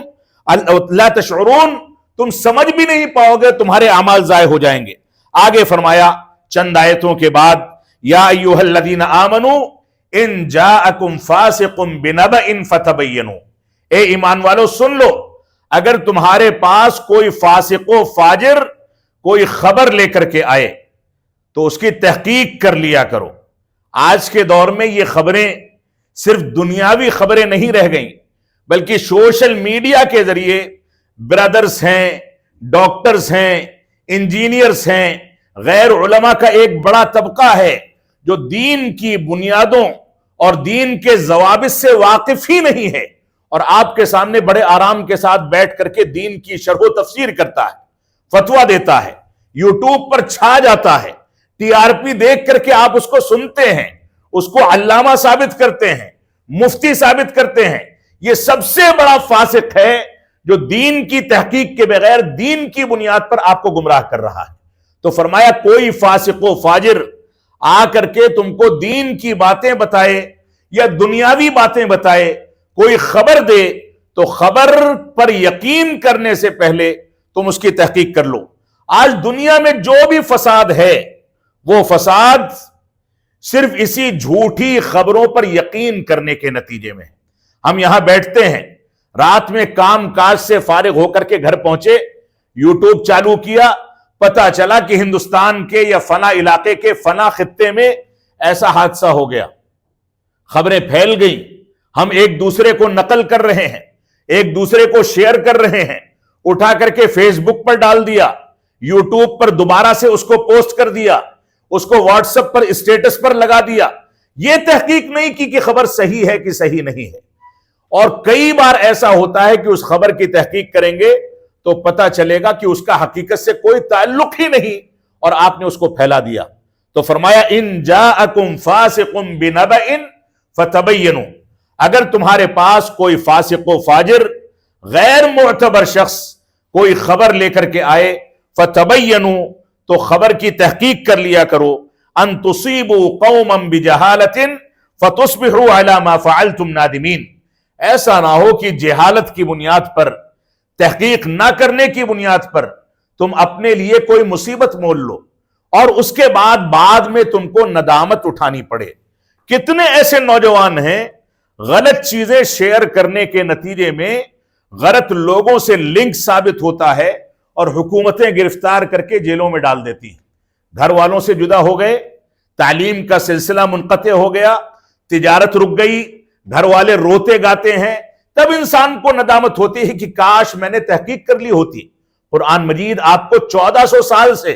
لَا تَشْعُرُونَ، تم سمجھ بھی نہیں پاؤ گے، تمہارے اعمال ضائع ہو جائیں گے. آگے فرمایا چند آیتوں کے بعد، یا ایھا الذین آمنوا ان جاءکم فاسق بنبأ فتبینوا، اے ایمان والو سن لو، اگر تمہارے پاس کوئی فاسق و فاجر کوئی خبر لے کر کے آئے تو اس کی تحقیق کر لیا کرو. آج کے دور میں یہ خبریں صرف دنیاوی خبریں نہیں رہ گئیں، بلکہ سوشل میڈیا کے ذریعے برادرز ہیں، ڈاکٹرز ہیں، انجینئرز ہیں، غیر علماء کا ایک بڑا طبقہ ہے جو دین کی بنیادوں اور دین کے ضوابط سے واقف ہی نہیں ہے، اور آپ کے سامنے بڑے آرام کے ساتھ بیٹھ کر کے دین کی شرح و تفسیر کرتا ہے، فتویٰ دیتا ہے، یوٹیوب پر چھا جاتا ہے، ٹی آر پی دیکھ کر کے آپ اس کو سنتے ہیں، اس کو علامہ ثابت کرتے ہیں، مفتی ثابت کرتے ہیں. یہ سب سے بڑا فاسق ہے جو دین کی تحقیق کے بغیر دین کی بنیاد پر آپ کو گمراہ کر رہا ہے. تو فرمایا کوئی فاسق و فاجر آ کر کے تم کو دین کی باتیں بتائے یا دنیاوی باتیں بتائے، کوئی خبر دے، تو خبر پر یقین کرنے سے پہلے تم اس کی تحقیق کر لو. آج دنیا میں جو بھی فساد ہے وہ فساد صرف اسی جھوٹی خبروں پر یقین کرنے کے نتیجے میں. ہم یہاں بیٹھتے ہیں، رات میں کام کاج سے فارغ ہو کر کے گھر پہنچے، یوٹیوب چالو کیا، پتا چلا کہ ہندوستان کے یا فلاں علاقے کے فلاں خطے میں ایسا حادثہ ہو گیا. خبریں پھیل گئیں، ہم ایک دوسرے کو نقل کر رہے ہیں، ایک دوسرے کو شیئر کر رہے ہیں، اٹھا کر کے فیس بک پر ڈال دیا، یوٹیوب پر دوبارہ سے اس کو پوسٹ کر دیا، اس کو واٹس ایپ پر اسٹیٹس پر لگا دیا. یہ تحقیق نہیں کی کہ خبر صحیح ہے کہ صحیح نہیں ہے. اور کئی بار ایسا ہوتا ہے کہ اس خبر کی تحقیق کریں گے تو پتا چلے گا کہ اس کا حقیقت سے کوئی تعلق ہی نہیں اور آپ نے اس کو پھیلا دیا. تو فرمایا ان جاءکم فاسق بنبأ فتبینوا، اگر تمہارے پاس کوئی فاسق و فاجر غیر معتبر شخص کوئی خبر لے کر کے آئے، فتبینوا، تو خبر کی تحقیق کر لیا کرو، ان تصیبوا قوما بجہالۃ فتصبحوا علی ما فعلتم نادمین. ایسا نہ ہو کہ جہالت کی بنیاد پر، تحقیق نہ کرنے کی بنیاد پر تم اپنے لیے کوئی مصیبت مول لو اور اس کے بعد میں تم کو ندامت اٹھانی پڑے. کتنے ایسے نوجوان ہیں غلط چیزیں شیئر کرنے کے نتیجے میں غلط لوگوں سے لنک ثابت ہوتا ہے اور حکومتیں گرفتار کر کے جیلوں میں ڈال دیتی ہیں. گھر والوں سے جدا ہو گئے، تعلیم کا سلسلہ منقطع ہو گیا، تجارت رک گئی، گھر والے روتے گاتے ہیں، تب انسان کو ندامت ہوتی ہے کہ کاش میں نے تحقیق کر لی ہوتی. قرآن مجید آپ کو 1400 سال سے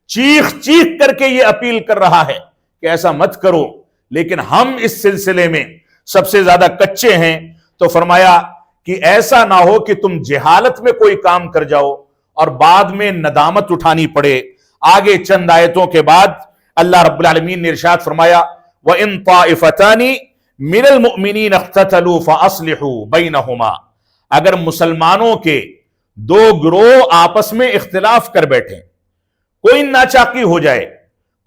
چیخ چیخ کر کے یہ اپیل کر رہا ہے کہ ایسا مت کرو، لیکن ہم اس سلسلے میں سب سے زیادہ کچے ہیں. تو فرمایا کہ ایسا نہ ہو کہ تم جہالت میں کوئی کام کر جاؤ اور بعد میں ندامت اٹھانی پڑے۔ آگے چند آیتوں کے بعد اللہ رب العالمین نے ارشاد فرمایا وَإِن طَائِفَتَانِ مِنَ الْمُؤْمِنِينَ اقْتَتَلُوا فَأَصْلِحُوا بَيْنَهُمَا، اگر مسلمانوں کے دو گروہ آپس میں اختلاف کر بیٹھیں، کوئی ناچاقی ہو جائے،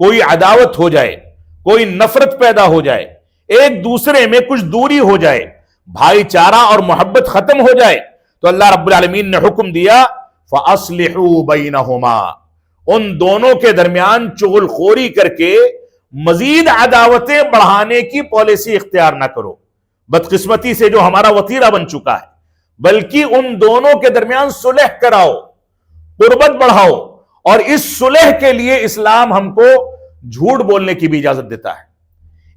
کوئی عداوت ہو جائے، کوئی نفرت پیدا ہو جائے، ایک دوسرے میں کچھ دوری ہو جائے، بھائی چارہ اور محبت ختم ہو جائے، تو اللہ رب العالمین نے حکم دیا فَأَصْلِحُوا بَيْنَهُمَا، ان دونوں کے درمیان چغل خوری کر کے مزید عداوتیں بڑھانے کی پالیسی اختیار نہ کرو، بدقسمتی سے جو ہمارا وتیرہ بن چکا ہے، بلکہ ان دونوں کے درمیان صلح کراؤ، قربت بڑھاؤ، اور اس صلح کے لیے اسلام ہم کو جھوٹ بولنے کی بھی اجازت دیتا ہے۔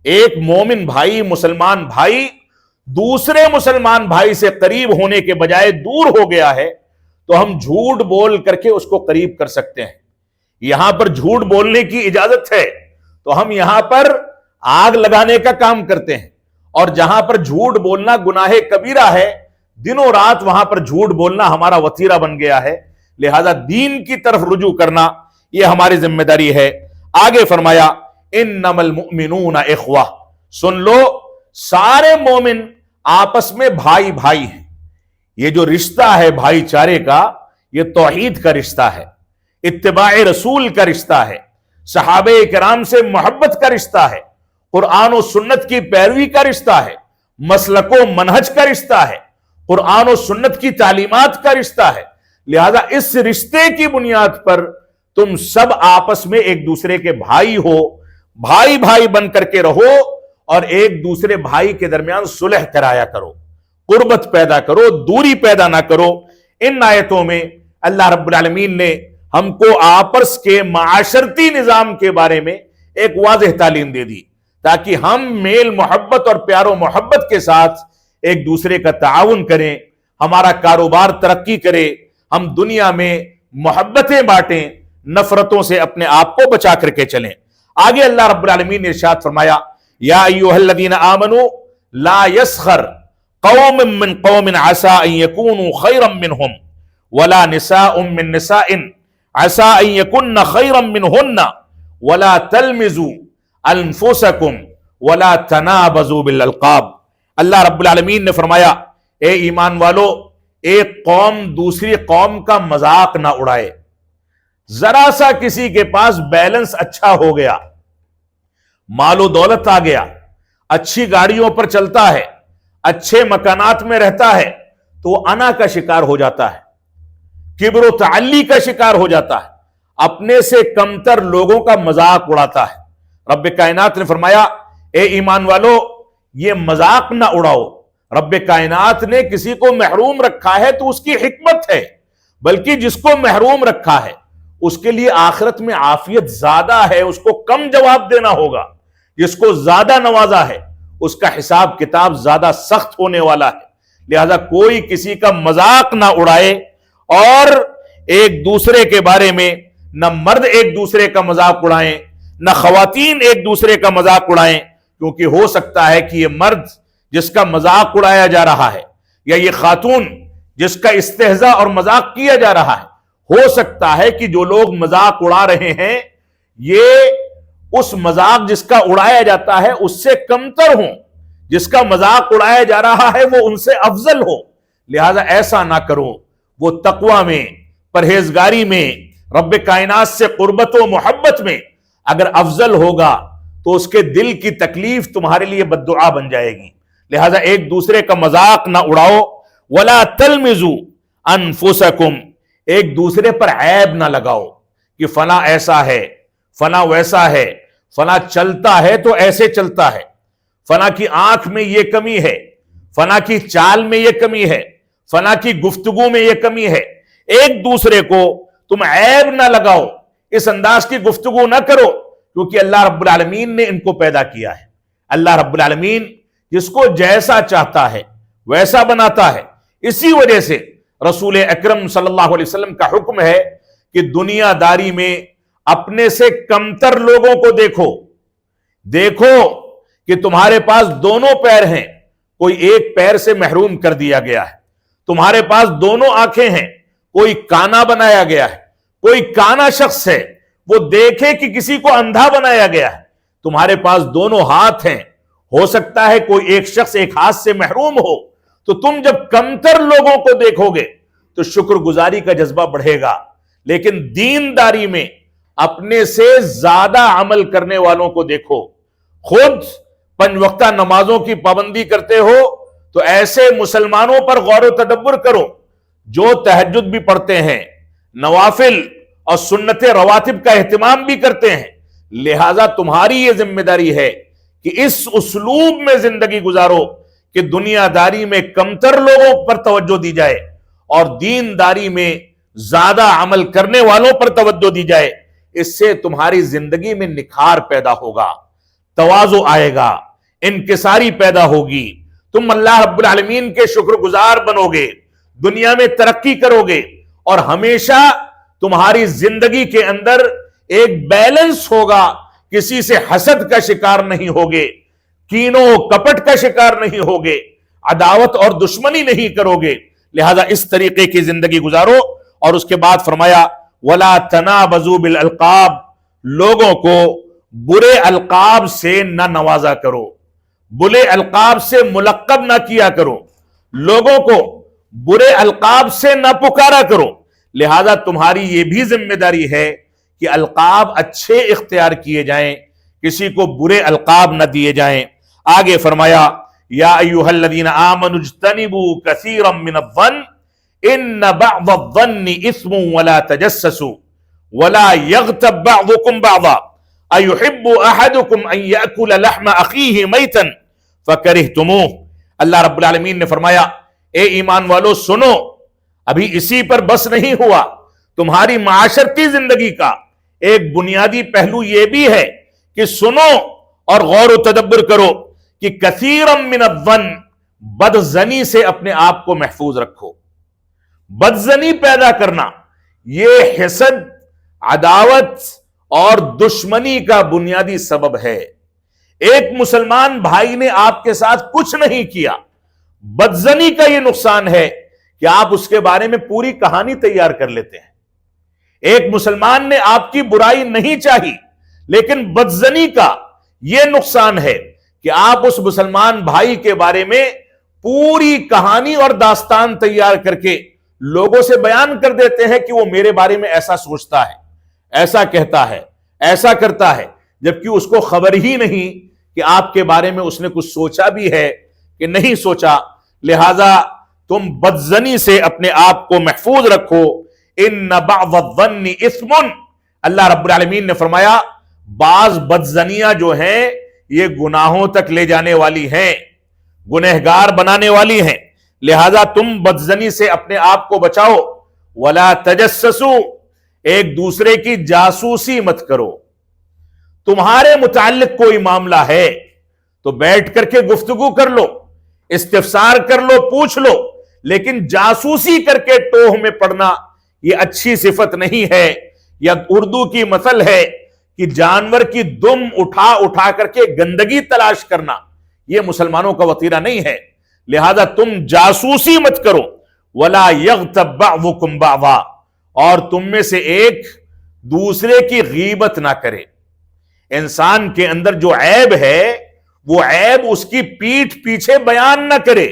ایک مومن بھائی، مسلمان بھائی دوسرے مسلمان بھائی سے قریب ہونے کے بجائے دور ہو گیا ہے تو ہم جھوٹ بول کر کے اس کو قریب کر سکتے ہیں۔ یہاں پر جھوٹ بولنے کی اجازت ہے تو ہم یہاں پر آگ لگانے کا کام کرتے ہیں، اور جہاں پر جھوٹ بولنا گناہ کبیرہ ہے، دنوں رات وہاں پر جھوٹ بولنا ہمارا وتیرہ بن گیا ہے، لہذا دین کی طرف رجوع کرنا یہ ہماری ذمہ داری ہے۔ آگے فرمایا انما المؤمنون اخوہ، سن لو سارے مومن آپس میں بھائی بھائی ہیں۔ یہ جو رشتہ ہے بھائی چارے کا، یہ توحید کا رشتہ ہے، اتباع رسول کا رشتہ ہے، صحابہ کرام سے محبت کا رشتہ ہے، قرآن و سنت کی پیروی کا رشتہ ہے، مسلک و منہج کا رشتہ ہے، قرآن و سنت کی تعلیمات کا رشتہ ہے۔ لہذا اس رشتے کی بنیاد پر تم سب آپس میں ایک دوسرے کے بھائی ہو، بھائی بھائی بن کر کے رہو، اور ایک دوسرے بھائی کے درمیان صلح کرایا کرو، قربت پیدا کرو، دوری پیدا نہ کرو۔ ان آیتوں میں اللہ رب العالمین نے ہم کو آپس کے معاشرتی نظام کے بارے میں ایک واضح تعلیم دے دی، تاکہ ہم میل محبت اور پیار و محبت کے ساتھ ایک دوسرے کا تعاون کریں، ہمارا کاروبار ترقی کرے، ہم دنیا میں محبتیں بانٹیں، نفرتوں سے اپنے آپ کو بچا کر کے چلیں۔ آگے اللہ رب العالمین نے ارشاد فرمایا یا ایھا الذین آمنوا لا یسخر قوم من قوم عسى ان يكونوا خيرا منهم ولا نساء من نساء عسى ان يكن خيرا منهن ولا تلمزوا انفسكم ولا تنابزوا بالالقاب۔ اللہ رب العالمین نے فرمایا اے ایمان والو، ایک قوم دوسری قوم کا مذاق نہ اڑائے۔ ذرا سا کسی کے پاس بیلنس اچھا ہو گیا، مال و دولت آ گیا، اچھی گاڑیوں پر چلتا ہے، اچھے مکانات میں رہتا ہے، تو وہ انا کا شکار ہو جاتا ہے، کبر و تعلی کا شکار ہو جاتا ہے، اپنے سے کمتر لوگوں کا مذاق اڑاتا ہے۔ رب کائنات نے فرمایا اے ایمان والو، یہ مذاق نہ اڑاؤ۔ رب کائنات نے کسی کو محروم رکھا ہے تو اس کی حکمت ہے، بلکہ جس کو محروم رکھا ہے اس کے لیے آخرت میں عافیت زیادہ ہے، اس کو کم جواب دینا ہوگا۔ جس کو زیادہ نوازا ہے اس کا حساب کتاب زیادہ سخت ہونے والا ہے۔ لہذا کوئی کسی کا مذاق نہ اڑائے، اور ایک دوسرے کے بارے میں نہ مرد ایک دوسرے کا مذاق اڑائیں، نہ خواتین ایک دوسرے کا مذاق اڑائیں، کیونکہ ہو سکتا ہے کہ یہ مرد جس کا مذاق اڑایا جا رہا ہے، یا یہ خاتون جس کا استہزاء اور مذاق کیا جا رہا ہے، ہو سکتا ہے کہ جو لوگ مذاق اڑا رہے ہیں یہ اس مذاق جس کا اڑایا جاتا ہے اس سے کمتر ہوں، جس کا مذاق اڑایا جا رہا ہے وہ ان سے افضل ہو۔ لہذا ایسا نہ کرو، وہ تقوی میں، پرہیزگاری میں، رب کائنات سے قربت و محبت میں اگر افضل ہوگا تو اس کے دل کی تکلیف تمہارے لیے بد دعا بن جائے گی۔ لہذا ایک دوسرے کا مذاق نہ اڑاؤ۔ وَلَا تَلْمِزُوا أَنفُسَكُمْ، ایک دوسرے پر عیب نہ لگاؤ کہ فلاں ایسا ہے، فلاں ویسا ہے، فلاں چلتا ہے تو ایسے چلتا ہے، فلاں کی آنکھ میں یہ کمی ہے، فلاں کی چال میں یہ کمی ہے، فلاں کی گفتگو میں یہ کمی ہے۔ ایک دوسرے کو تم عیب نہ لگاؤ، اس انداز کی گفتگو نہ کرو، کیونکہ اللہ رب العالمین نے ان کو پیدا کیا ہے۔ اللہ رب العالمین جس کو جیسا چاہتا ہے ویسا بناتا ہے۔ اسی وجہ سے رسول اکرم صلی اللہ علیہ وسلم کا حکم ہے کہ دنیا داری میں اپنے سے کمتر لوگوں کو دیکھو کہ تمہارے پاس دونوں پیر ہیں، کوئی ایک پیر سے محروم کر دیا گیا ہے، تمہارے پاس دونوں آنکھیں ہیں، کوئی کانا بنایا گیا ہے، کوئی کانا شخص ہے، وہ دیکھے کہ کسی کو اندھا بنایا گیا ہے، تمہارے پاس دونوں ہاتھ ہیں، ہو سکتا ہے کوئی ایک شخص ایک ہاتھ سے محروم ہو، تو تم جب کمتر لوگوں کو دیکھو گے تو شکر گزاری کا جذبہ بڑھے گا۔ لیکن دینداری میں اپنے سے زیادہ عمل کرنے والوں کو دیکھو، خود 5 وقتہ نمازوں کی پابندی کرتے ہو تو ایسے مسلمانوں پر غور و تدبر کرو جو تہجد بھی پڑھتے ہیں، نوافل اور سنت رواتب کا اہتمام بھی کرتے ہیں۔ لہذا تمہاری یہ ذمہ داری ہے کہ اس اسلوب میں زندگی گزارو کہ دنیا داری میں کمتر لوگوں پر توجہ دی جائے اور دینداری میں زیادہ عمل کرنے والوں پر توجہ دی جائے۔ اس سے تمہاری زندگی میں نکھار پیدا ہوگا، تواضع آئے گا، انکساری پیدا ہوگی، تم اللہ رب العالمین کے شکر گزار بنو گے، دنیا میں ترقی کرو گے، اور ہمیشہ تمہاری زندگی کے اندر ایک بیلنس ہوگا، کسی سے حسد کا شکار نہیں ہوگے، کینوں کپٹ کا شکار نہیں ہوگے، عداوت اور دشمنی نہیں کرو گے۔ لہذا اس طریقے کی زندگی گزارو۔ اور اس کے بعد فرمایا وَلَا تَنَابَزُوا بِالْأَلْقَابِ، لوگوں کو برے القاب سے نہ نوازا کرو، برے القاب سے ملقب نہ کیا کرو، لوگوں کو برے القاب سے نہ پکارا کرو۔ لہذا تمہاری یہ بھی ذمہ داری ہے کہ القاب اچھے اختیار کیے جائیں، کسی کو برے القاب نہ دیے جائیں۔ آگے فرمایا یا ایھا الذین آمنوا اجتنبوا کثیرا من الظن ان بعض الظن اثم ولا تجسسوا ولا یغتب بعضکم بعضا ایحب احدکم ان یأکل لحم اخیہ میتا فکرہتموہ۔ اللہ رب العالمین نے فرمایا اے ایمان والو سنو، ابھی اسی پر بس نہیں ہوا، تمہاری معاشرتی زندگی کا ایک بنیادی پہلو یہ بھی ہے کہ سنو اور غور و تدبر کرو کہ کثیرا من الظن، بدظنی سے اپنے آپ کو محفوظ رکھو۔ بدظنی پیدا کرنا یہ حسد، عداوت اور دشمنی کا بنیادی سبب ہے۔ ایک مسلمان بھائی نے آپ کے ساتھ کچھ نہیں کیا، بدظنی کا یہ نقصان ہے کہ آپ اس کے بارے میں پوری کہانی تیار کر لیتے ہیں۔ ایک مسلمان نے آپ کی برائی نہیں چاہی، لیکن بدظنی کا یہ نقصان ہے کہ آپ اس مسلمان بھائی کے بارے میں پوری کہانی اور داستان تیار کر کے لوگوں سے بیان کر دیتے ہیں کہ وہ میرے بارے میں ایسا سوچتا ہے، ایسا کہتا ہے، ایسا کرتا ہے، جبکہ اس کو خبر ہی نہیں کہ آپ کے بارے میں اس نے کچھ سوچا بھی ہے کہ نہیں سوچا۔ لہذا تم بدظنی سے اپنے آپ کو محفوظ رکھو۔ ان بعض الظن اثم، اللہ رب العالمین نے فرمایا بعض بدظنیاں جو ہیں یہ گناہوں تک لے جانے والی ہیں، گنہگار بنانے والی ہیں۔ لہذا تم بدظنی سے اپنے آپ کو بچاؤ۔ ولا تجسسوا، ایک دوسرے کی جاسوسی مت کرو۔ تمہارے متعلق کوئی معاملہ ہے تو بیٹھ کر کے گفتگو کر لو، استفسار کر لو، پوچھ لو، لیکن جاسوسی کر کے ٹوہ میں پڑنا یہ اچھی صفت نہیں ہے۔ یا اردو کی مثل ہے کہ جانور کی دم اٹھا اٹھا کر کے گندگی تلاش کرنا، یہ مسلمانوں کا وطیرہ نہیں ہے۔ لہذا تم جاسوسی مت کرو۔ ولا یغتب بعضکم بعضا، اور تم میں سے ایک دوسرے کی غیبت نہ کرے۔ انسان کے اندر جو عیب ہے وہ عیب اس کی پیٹھ پیچھے بیان نہ کرے۔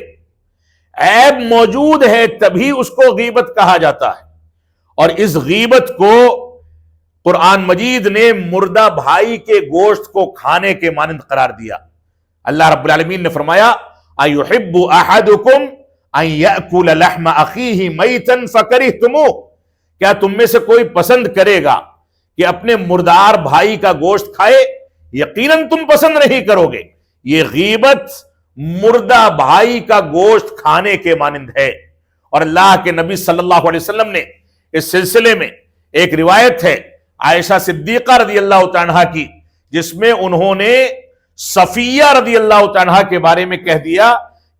عیب موجود ہے تبھی اس کو غیبت کہا جاتا ہے، اور اس غیبت کو قرآن مجید نے مردہ بھائی کے گوشت کو کھانے کے مانند قرار دیا۔ اللہ رب العالمین نے فرمایا ایحب احدکم ان یأکل لحم اخیہ میتا فکرہتموہ، کیا تم میں سے کوئی پسند کرے گا کہ اپنے مردار بھائی کا گوشت کھائے؟ یقیناً تم پسند نہیں کرو گے۔ یہ غیبت مردہ بھائی کا گوشت کھانے کے مانند ہے۔ اور اللہ کے نبی صلی اللہ علیہ وسلم نے اس سلسلے میں ایک روایت ہے عائشہ صدیقہ رضی اللہ تعالیٰ عنہا کی، جس میں انہوں نے صفیہ رضی اللہ تعالیٰ عنہا کے بارے میں کہہ دیا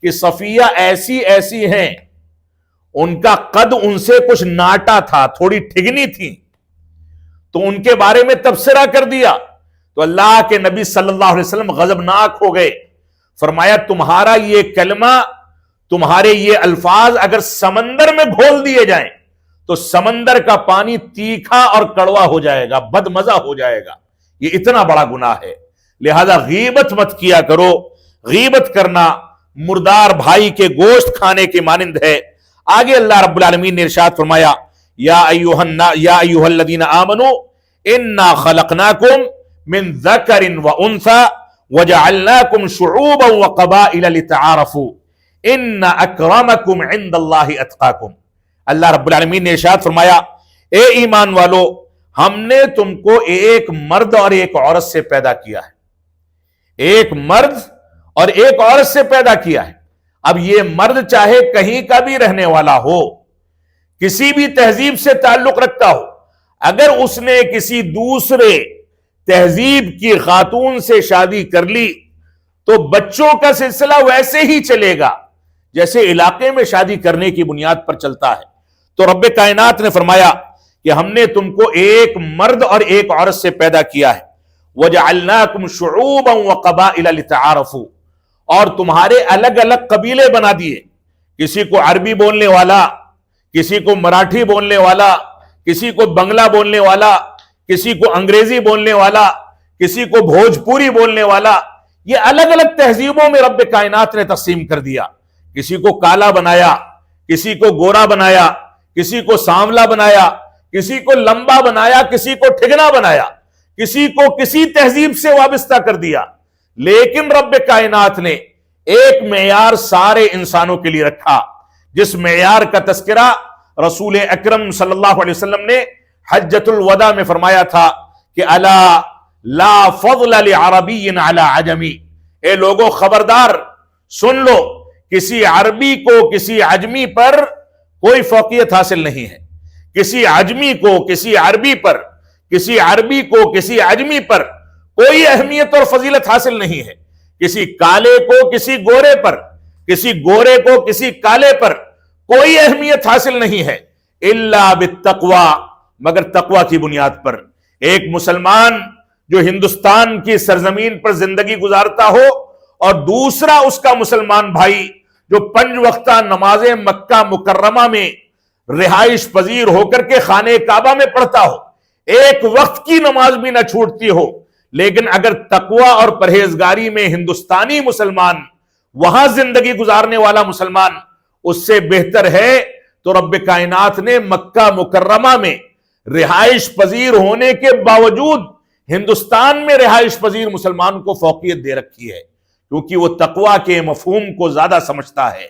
کہ صفیہ ایسی ایسی ہیں، ان کا قد ان سے کچھ ناٹا تھا، تھوڑی ٹھگنی تھی، تو ان کے بارے میں تبصرہ کر دیا۔ تو اللہ کے نبی صلی اللہ علیہ وسلم غضبناک ہو گئے، فرمایا تمہارا یہ کلمہ، تمہارے یہ الفاظ اگر سمندر میں گھول دیے جائیں تو سمندر کا پانی تیکھا اور کڑوا ہو جائے گا، بدمزہ ہو جائے گا۔ یہ اتنا بڑا گناہ ہے، لہذا غیبت مت کیا کرو۔ غیبت کرنا مردار بھائی کے گوشت کھانے کے مانند ہے۔ آگے اللہ رب العالمین نے ارشاد فرمایا، یا ایھا الذین آمنوا انا خلقناکم من ذکر وانثی وجعلناکم شعوبا وقبائل لتعارفوا ان اکرمکم عند اللہ اتقاکم۔ اللہ رب العالمین نے ارشاد فرمایا، اے ایمان والو، ہم نے تم کو ایک مرد اور ایک عورت سے پیدا کیا ہے، ایک مرد اور ایک عورت سے پیدا کیا ہے۔ اب یہ مرد چاہے کہیں کا بھی رہنے والا ہو، کسی بھی تہذیب سے تعلق رکھتا ہو، اگر اس نے کسی دوسرے تہذیب کی خاتون سے شادی کر لی تو بچوں کا سلسلہ ویسے ہی چلے گا جیسے علاقے میں شادی کرنے کی بنیاد پر چلتا ہے۔ تو رب کائنات نے فرمایا کہ ہم نے تم کو ایک مرد اور ایک عورت سے پیدا کیا ہے، وَجَعَلْنَاكُمْ شُعُوبًا وَقَبَائِلَ لِتَعَارَفُوا، اور تمہارے الگ الگ قبیلے بنا دیے، کسی کو عربی بولنے والا، کسی کو مراٹھی بولنے والا، کسی کو بنگلہ بولنے والا، کسی کو انگریزی بولنے والا، کسی کو بھوجپوری بولنے والا۔ یہ الگ الگ تہذیبوں میں رب کائنات نے تقسیم کر دیا۔ کسی کو کالا بنایا، کسی کو گورا بنایا، کسی کو سانولا بنایا، کسی کو لمبا بنایا، کسی کو ٹھگنا بنایا، کسی کو کسی تہذیب سے وابستہ کر دیا۔ لیکن رب کائنات نے ایک معیار سارے انسانوں کے لیے رکھا، جس معیار کا تذکرہ رسول اکرم صلی اللہ علیہ وسلم نے حجۃ الوداع میں فرمایا تھا کہ الا لا فضل لعربی علی عجمی، اے لوگوں خبردار سن لو، کسی عربی کو کسی عجمی پر کوئی فوقیت حاصل نہیں ہے، کسی عجمی کو کسی عربی پر، کسی عربی کو کسی عجمی پر کوئی اہمیت اور فضیلت حاصل نہیں ہے، کسی کالے کو کسی گورے پر، کسی گورے کو کسی کالے پر کوئی اہمیت حاصل نہیں ہے، الا بالتقوی، مگر تقوی کی بنیاد پر۔ ایک مسلمان جو ہندوستان کی سرزمین پر زندگی گزارتا ہو اور دوسرا اس کا مسلمان بھائی جو 5 وقتہ نماز مکہ مکرمہ میں رہائش پذیر ہو کر کے خانہ کعبہ میں پڑھتا ہو، ایک وقت کی نماز بھی نہ چھوٹتی ہو، لیکن اگر تقوی اور پرہیزگاری میں ہندوستانی مسلمان، وہاں زندگی گزارنے والا مسلمان اس سے بہتر ہے، تو رب کائنات نے مکہ مکرمہ میں رہائش پذیر ہونے کے باوجود ہندوستان میں رہائش پذیر مسلمان کو فوقیت دے رکھی ہے، کیونکہ وہ تقوی کے مفہوم کو زیادہ سمجھتا ہے،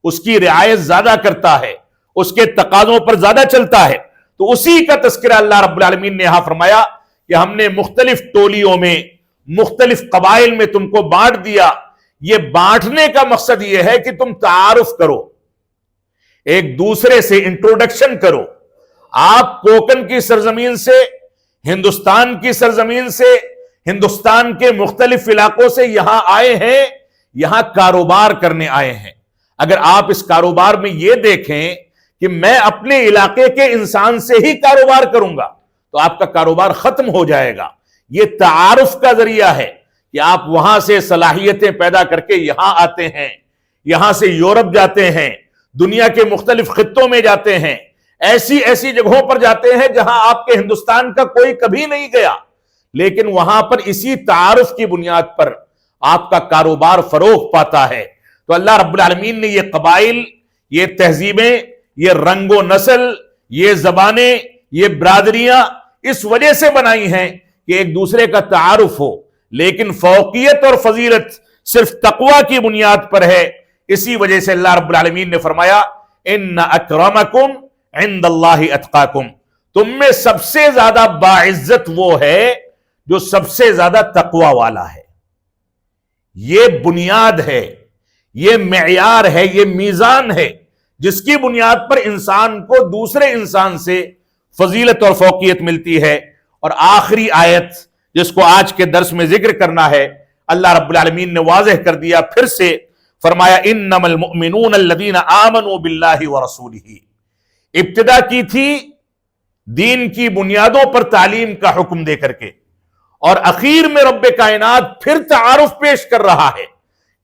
اس کی رعایت زیادہ کرتا ہے، اس کے تقاضوں پر زیادہ چلتا ہے۔ تو اسی کا تذکرہ اللہ رب العالمین نے یہاں فرمایا کہ ہم نے مختلف ٹولیوں میں، مختلف قبائل میں تم کو بانٹ دیا۔ یہ بانٹنے کا مقصد یہ ہے کہ تم تعارف کرو، ایک دوسرے سے انٹروڈکشن کرو۔ آپ کوکن کی سرزمین سے، ہندوستان کی سرزمین سے، ہندوستان کے مختلف علاقوں سے یہاں آئے ہیں، یہاں کاروبار کرنے آئے ہیں۔ اگر آپ اس کاروبار میں یہ دیکھیں کہ میں اپنے علاقے کے انسان سے ہی کاروبار کروں گا تو آپ کا کاروبار ختم ہو جائے گا۔ یہ تعارف کا ذریعہ ہے کہ آپ وہاں سے صلاحیتیں پیدا کر کے یہاں آتے ہیں، یہاں سے یورپ جاتے ہیں، دنیا کے مختلف خطوں میں جاتے ہیں، ایسی ایسی جگہوں پر جاتے ہیں جہاں آپ کے ہندوستان کا کوئی کبھی نہیں گیا، لیکن وہاں پر اسی تعارف کی بنیاد پر آپ کا کاروبار فروغ پاتا ہے۔ تو اللہ رب العالمین نے یہ قبائل، یہ تہذیبیں، یہ رنگ و نسل، یہ زبانیں، یہ برادریاں اس وجہ سے بنائی ہیں کہ ایک دوسرے کا تعارف ہو، لیکن فوقیت اور فضیلت صرف تقوی کی بنیاد پر ہے۔ اسی وجہ سے اللہ رب العالمین نے فرمایا ان اکرمکم عند اللہ اتقاکم، تم میں سب سے زیادہ باعزت وہ ہے جو سب سے زیادہ تقوی والا ہے۔ یہ بنیاد ہے، یہ معیار ہے، یہ میزان ہے جس کی بنیاد پر انسان کو دوسرے انسان سے فضیلت اور فوقیت ملتی ہے۔ اور آخری آیت جس کو آج کے درس میں ذکر کرنا ہے، اللہ رب العالمین نے واضح کر دیا، پھر سے فرمایا انما المؤمنون الذین آمنوا باللہ ورسولہ۔ ابتدا کی تھی دین کی بنیادوں پر تعلیم کا حکم دے کر کے، اور اخیر میں رب کائنات پھر تعارف پیش کر رہا ہے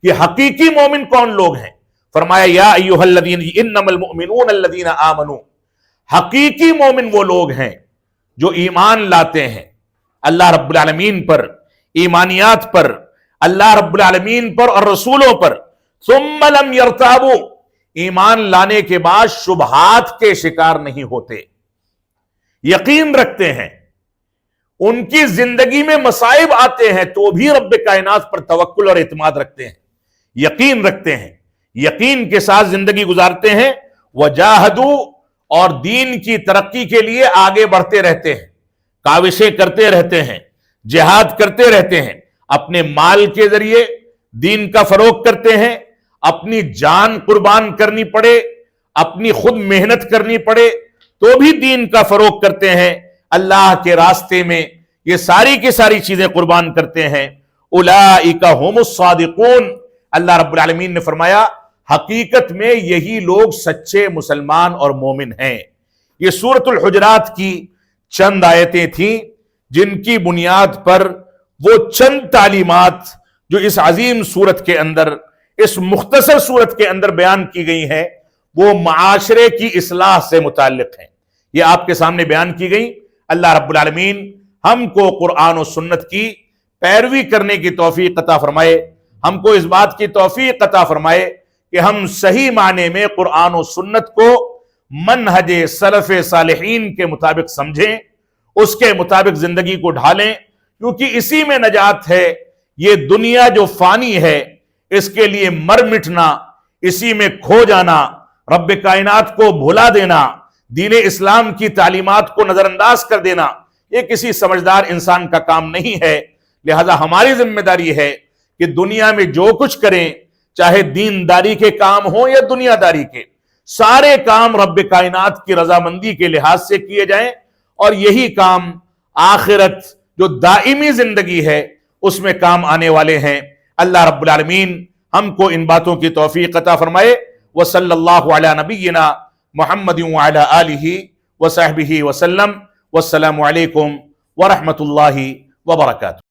کہ حقیقی مومن کون لوگ ہیں۔ فرمایا یا ایھا الذین انما المؤمنون الذین آمنوا، حقیقی مومن وہ لوگ ہیں جو ایمان لاتے ہیں اللہ رب العالمین پر، ایمانیات پر، اللہ رب العالمین پر اور رسولوں پر، ثم لم یرتابوا، ایمان لانے کے بعد شبہات کے شکار نہیں ہوتے، یقین رکھتے ہیں، ان کی زندگی میں مصائب آتے ہیں تو بھی رب کائنات پر توکل اور اعتماد رکھتے ہیں، یقین رکھتے ہیں، یقین کے ساتھ زندگی گزارتے ہیں، وجاہدوا، اور دین کی ترقی کے لیے آگے بڑھتے رہتے ہیں، کاوشیں کرتے رہتے ہیں، جہاد کرتے رہتے ہیں، اپنے مال کے ذریعے دین کا فروغ کرتے ہیں، اپنی جان قربان کرنی پڑے، اپنی خود محنت کرنی پڑے تو بھی دین کا فروغ کرتے ہیں، اللہ کے راستے میں یہ ساری کی ساری چیزیں قربان کرتے ہیں۔ اولئک ھم الصادقون، اللہ رب العالمین نے فرمایا حقیقت میں یہی لوگ سچے مسلمان اور مومن ہیں۔ یہ سورۃ الحجرات کی چند آیتیں تھیں جن کی بنیاد پر وہ چند تعلیمات جو اس عظیم سورت کے اندر، اس مختصر سورت کے اندر بیان کی گئی ہیں، وہ معاشرے کی اصلاح سے متعلق ہیں۔ یہ آپ کے سامنے بیان کی گئی۔ اللہ رب العالمین ہم کو قرآن و سنت کی پیروی کرنے کی توفیق عطا فرمائے، ہم کو اس بات کی توفیق عطا فرمائے کہ ہم صحیح معنی میں قرآن و سنت کو منہج سلف صالحین کے مطابق سمجھیں، اس کے مطابق زندگی کو ڈھالیں، کیونکہ اسی میں نجات ہے۔ یہ دنیا جو فانی ہے اس کے لیے مر مٹنا، اسی میں کھو جانا، رب کائنات کو بھلا دینا، دین اسلام کی تعلیمات کو نظر انداز کر دینا، یہ کسی سمجھدار انسان کا کام نہیں ہے۔ لہذا ہماری ذمہ داری ہے کہ دنیا میں جو کچھ کریں، چاہے دینداری کے کام ہوں یا دنیا داری کے، سارے کام رب کائنات کی رضامندی کے لحاظ سے کیے جائیں، اور یہی کام آخرت جو دائمی زندگی ہے اس میں کام آنے والے ہیں۔ اللہ رب العالمین ہم کو ان باتوں کی توفیق عطا فرمائے۔ وصلی اللہ علی نبینا محمد وعلی آلہ وصحبہ وسلم، والسلام علیکم ورحمۃ اللہ وبرکاتہ۔